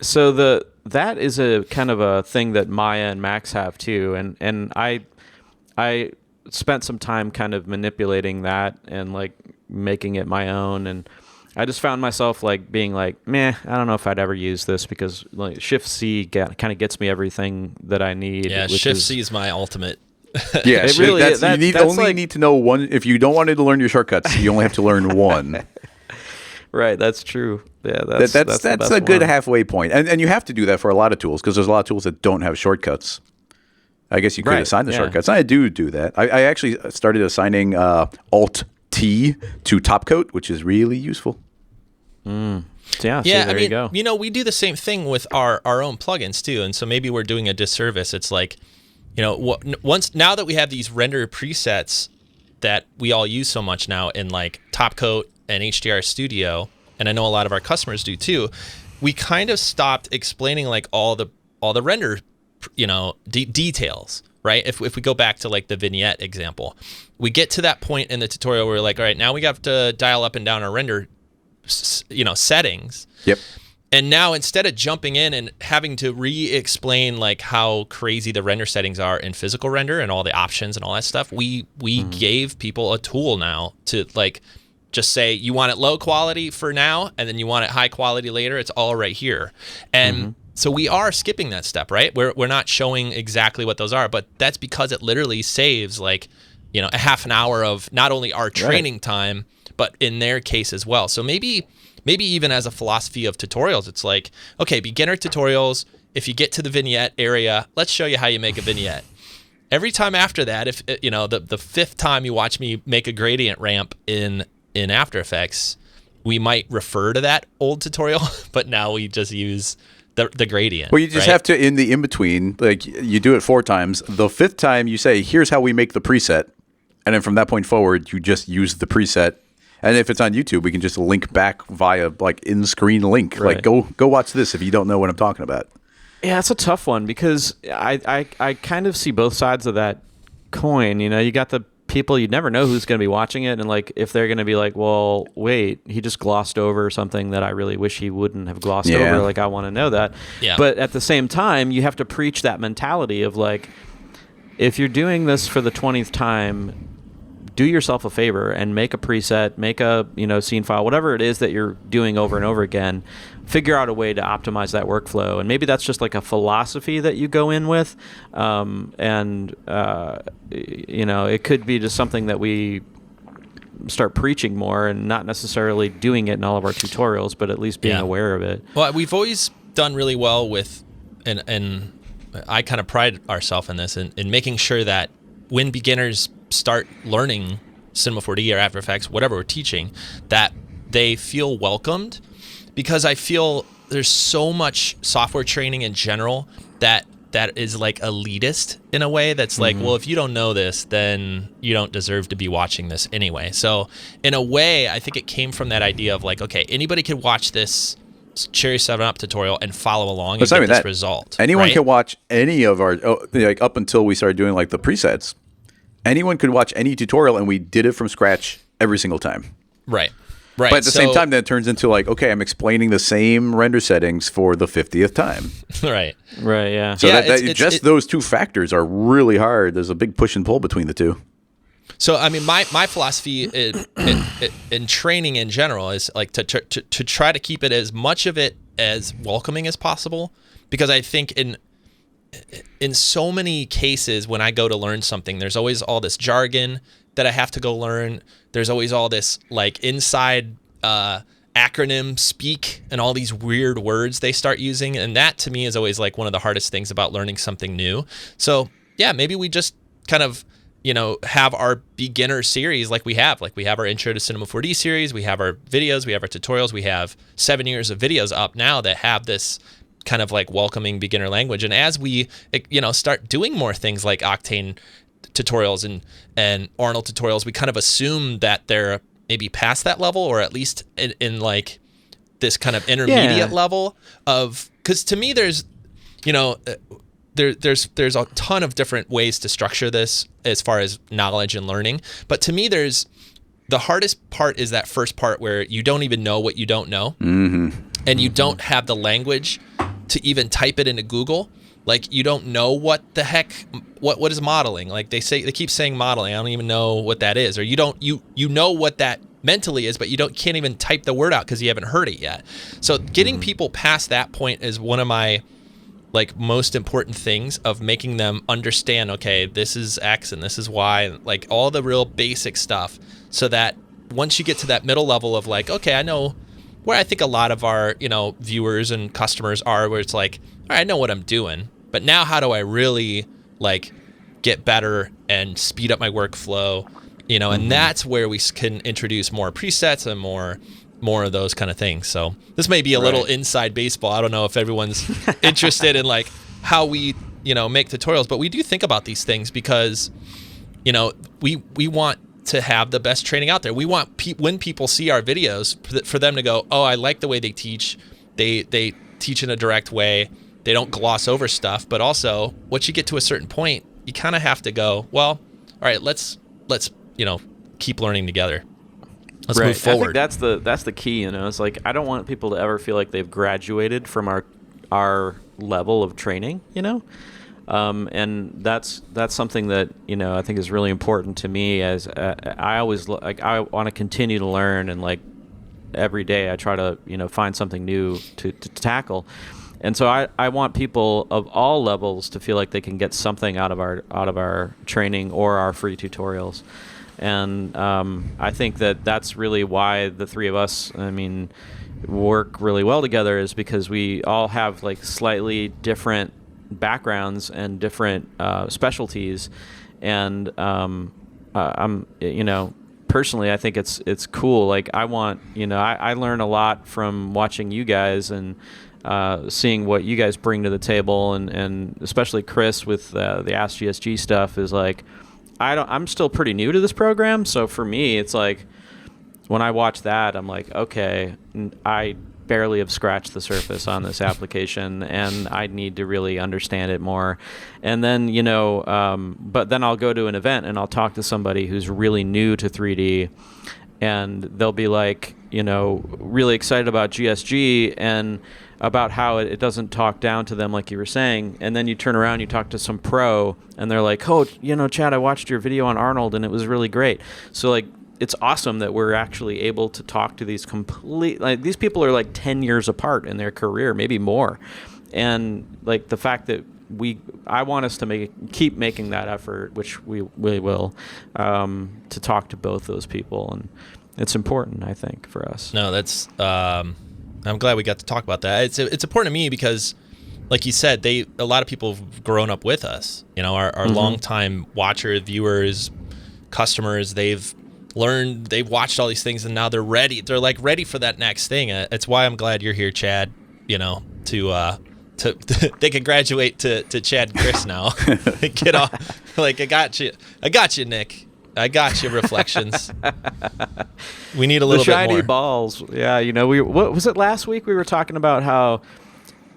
So that is a kind of a thing that Maya and Max have too, and I spent some time kind of manipulating that and like making it my own, and I just found myself like being like, meh, I don't know if I'd ever use this, because like Shift C kind of gets me everything that I need. Yeah, Shift C is my ultimate. Yeah, it really is. You need to know one. If you don't want to learn your shortcuts, you only have to learn one. Right, that's true. Yeah, that's a good halfway point, and you have to do that for a lot of tools, because there's a lot of tools that don't have shortcuts. I guess you could assign the shortcuts. I do that. I actually started assigning Alt-T to top coat, which is really useful. Yeah, there you go. We do the same thing with our own plugins too, and so maybe we're doing a disservice. It's like, now that we have these render presets that we all use so much now in like top coat and HDR Studio, and I know a lot of our customers do too, we kind of stopped explaining like all the render details, right? If we go back to like the vignette example, we get to that point in the tutorial where we're like, all right, now we got to dial up and down our render, settings. Yep. And now instead of jumping in and having to re-explain like how crazy the render settings are in physical render and all the options and all that stuff, we gave people a tool now to like just say, you want it low quality for now, and then you want it high quality later. It's all right here. And so we are skipping that step, right? We're not showing exactly what those are, but that's because it literally saves like, a half an hour of not only our training time, but in their case as well. So maybe even as a philosophy of tutorials, it's like, okay, beginner tutorials, if you get to the vignette area, let's show you how you make a vignette. Every time after that, if the 5th time you watch me make a gradient ramp in After Effects, we might refer to that old tutorial, but now we just use the gradient. Well, you just have to, in the in-between, like you do it 4 times. The 5th time you say, here's how we make the preset. And then from that point forward, you just use the preset. And if it's on YouTube, we can just link back via like in-screen link. Like go watch this if you don't know what I'm talking about. Yeah, it's a tough one, because I kind of see both sides of that coin. You got the people, you never know who's going to be watching it, and like if they're going to be like, well, wait, he just glossed over something that I really wish he wouldn't have glossed over. Like, I want to know that. Yeah. But at the same time, you have to preach that mentality of like, if you're doing this for the 20th time, do yourself a favor and make a preset, make a scene file, whatever it is that you're doing over and over again. Figure out a way to optimize that workflow, and maybe that's just like a philosophy that you go in with, it could be just something that we start preaching more, and not necessarily doing it in all of our tutorials, but at least being aware of it. Well, we've always done really well with, and I kind of pride ourselves in this, in making sure that when beginners start learning Cinema 4D or After Effects, whatever we're teaching, that they feel welcomed, because I feel there's so much software training in general that is like elitist in a way that's like, well, if you don't know this, then you don't deserve to be watching this anyway. So in a way, I think it came from that idea of like, okay, anybody could watch this Cherry 7-Up tutorial and follow along and get this result. Anyone can watch any of our, like up until we started doing like the presets, anyone could watch any tutorial, and we did it from scratch every single time. Right. But at the same time, then it turns into like, okay, I'm explaining the same render settings for the 50th time. Right, yeah. So those two factors are really hard. There's a big push and pull between the two. So, I mean, my philosophy in training in general is like to try to keep it as much of it as welcoming as possible, because I think in so many cases when I go to learn something, there's always all this jargon that I have to go learn. There's always all this like inside acronym speak and all these weird words they start using. And that to me is always like one of the hardest things about learning something new. So yeah, maybe we just kind of, have our beginner series like we have our Intro to Cinema 4D series. We have our videos, we have our tutorials. We have 7 years of videos up now that have this kind of like welcoming beginner language. And as we, start doing more things like Octane tutorials and Arnold tutorials, we kind of assume that they're maybe past that level, or at least in like this kind of intermediate level of, because to me there's there's a ton of different ways to structure this as far as knowledge and learning, but to me the hardest part is that first part where you don't even know what you don't know, and you don't have the language to even type it into Google. Like, you don't know what the heck, what is modeling? Like they keep saying modeling. I don't even know what that is. Or you know what that mentally is, but can't even type the word out because you haven't heard it yet. So getting people past that point is one of my like most important things of making them understand, okay, this is X and this is Y, like all the real basic stuff, so that once you get to that middle level of like, okay, I know where I think a lot of our, viewers and customers are, where it's like, all right, I know what I'm doing, but now how do I really like get better and speed up my workflow, and that's where we can introduce more presets and more of those kind of things. So this may be a little inside baseball. I don't know if everyone's interested in like how we, make tutorials, but we do think about these things because, we want to have the best training out there. We want when people see our videos for them to go, oh, I like the way they teach. They teach in a direct way. They don't gloss over stuff, but also once you get to a certain point, you kind of have to go, well, all right, let's keep learning together. Let's move forward. I think that's the key. It's like, I don't want people to ever feel like they've graduated from our level of training. And that's something that I think is really important to me. As I always I want to continue to learn, and like every day I try to find something new to tackle. And so I want people of all levels to feel like they can get something out of our training or our free tutorials. And I think that's really why the three of us, work really well together, is because we all have like slightly different backgrounds and different specialties. And personally, I think it's cool. Like I want, I learn a lot from watching you guys and seeing what you guys bring to the table, and especially Chris with the AskGSG stuff is like, I'm still pretty new to this program, so for me, it's like when I watch that, I'm like, okay, I barely have scratched the surface on this application, and I need to really understand it more. And then, but then I'll go to an event and I'll talk to somebody who's really new to 3D, and they'll be like, really excited about GSG and about how it doesn't talk down to them like you were saying. And then you turn around, you talk to some pro, and they're like, oh, Chad, I watched your video on Arnold and it was really great. So like, it's awesome that we're actually able to talk to these these people are like 10 years apart in their career, maybe more. And like the fact that I want us to keep making that effort, which we will, to talk to both those people. And it's important, I think, for us. No, that's, I'm glad we got to talk about that. It's important to me because, like you said, a lot of people have grown up with us. Our longtime watchers, viewers, customers. They've watched all these things, and now they're ready. They're like ready for that next thing. It's why I'm glad you're here, Chad. to they can graduate to Chad and Chris now. Get off. Like, I got you, Nick. I got you, Reflections. We need a little bit more. The shiny balls. Yeah, what was it last week? We were talking about how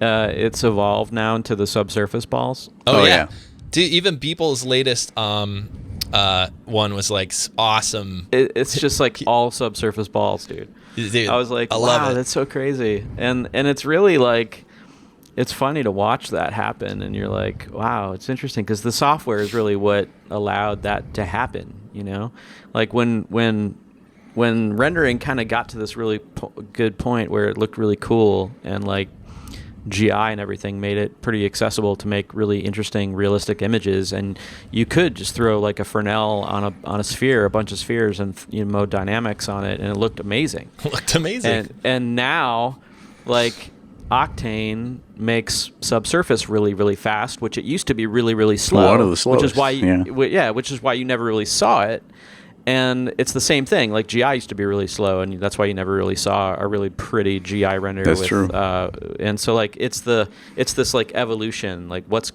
it's evolved now into the subsurface balls. Oh yeah. Dude, even Beeple's latest one was like awesome. It's just like all subsurface balls, dude. I was like, wow, that's so crazy. And it's really like, it's funny to watch that happen, and you're like, wow, it's interesting, because the software is really what allowed that to happen. Like when rendering kind of got to this really good point where it looked really cool, and like GI and everything made it pretty accessible to make really interesting, realistic images, and you could just throw like a Fresnel on a sphere, a bunch of spheres, and mode dynamics on it, and it looked amazing. And now, like, Octane makes subsurface really, really fast, which it used to be really, really slow. One of the slowest. Which is why you never really saw it. And it's the same thing. Like, GI used to be really slow, and that's why you never really saw a really pretty GI render. That's true. And so, like, it's this like evolution. Like, what is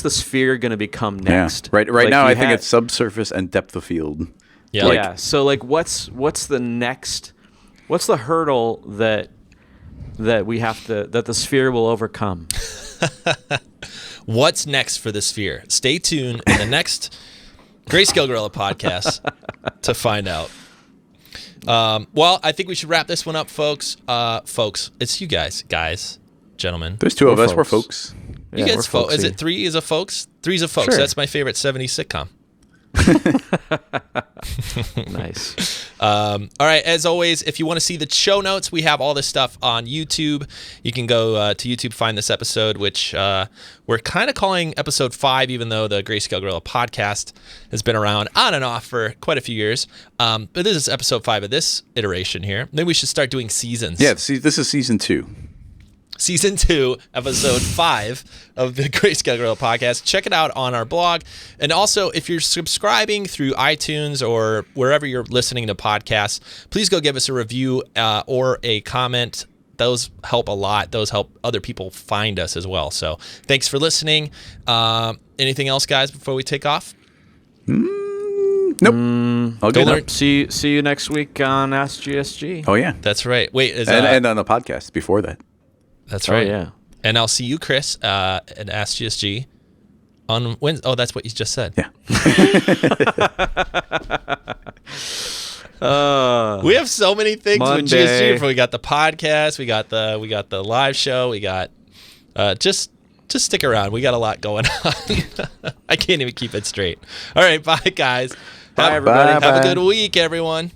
the sphere going to become next? Yeah. Right now, I think it's subsurface and depth of field. Yeah. So, like, what's the next? What's the hurdle that the sphere will overcome? What's next for the sphere? Stay tuned in the next Greyscalegorilla podcast to find out. Well, I think we should wrap this one up, folks. It's you guys, gentlemen. There's two of us. We're folks. You guys, is it three is a folks? Three's a folks. Sure. That's my favorite 70s sitcom. Nice. All right. As always, if you want to see the show notes, we have all this stuff on YouTube. You can go to YouTube, find this episode, which we're kind of calling episode 5, even though the Greyscalegorilla podcast has been around on and off for quite a few years. But this is episode 5 of this iteration here. Maybe we should start doing seasons. Yeah, this is season 2. Season 2, episode 5 of the Greyscalegorilla podcast. Check it out on our blog. And also, if you're subscribing through iTunes or wherever you're listening to podcasts, please go give us a review or a comment. Those help a lot. Those help other people find us as well. So thanks for listening. Anything else, guys, before we take off? Nope. Okay. See you next week on AskGSG. Oh, yeah. That's right. Wait, and on the podcast before that. That's right. Oh, yeah. And I'll see you, Chris, at AskGSG on Wednesday. Oh, that's what you just said. Yeah. We have so many things Monday. with GSG. We got the podcast. We got the live show. We got just stick around. We got a lot going on. I can't even keep it straight. All right, bye, guys. Bye, everybody. Have a good week, everyone.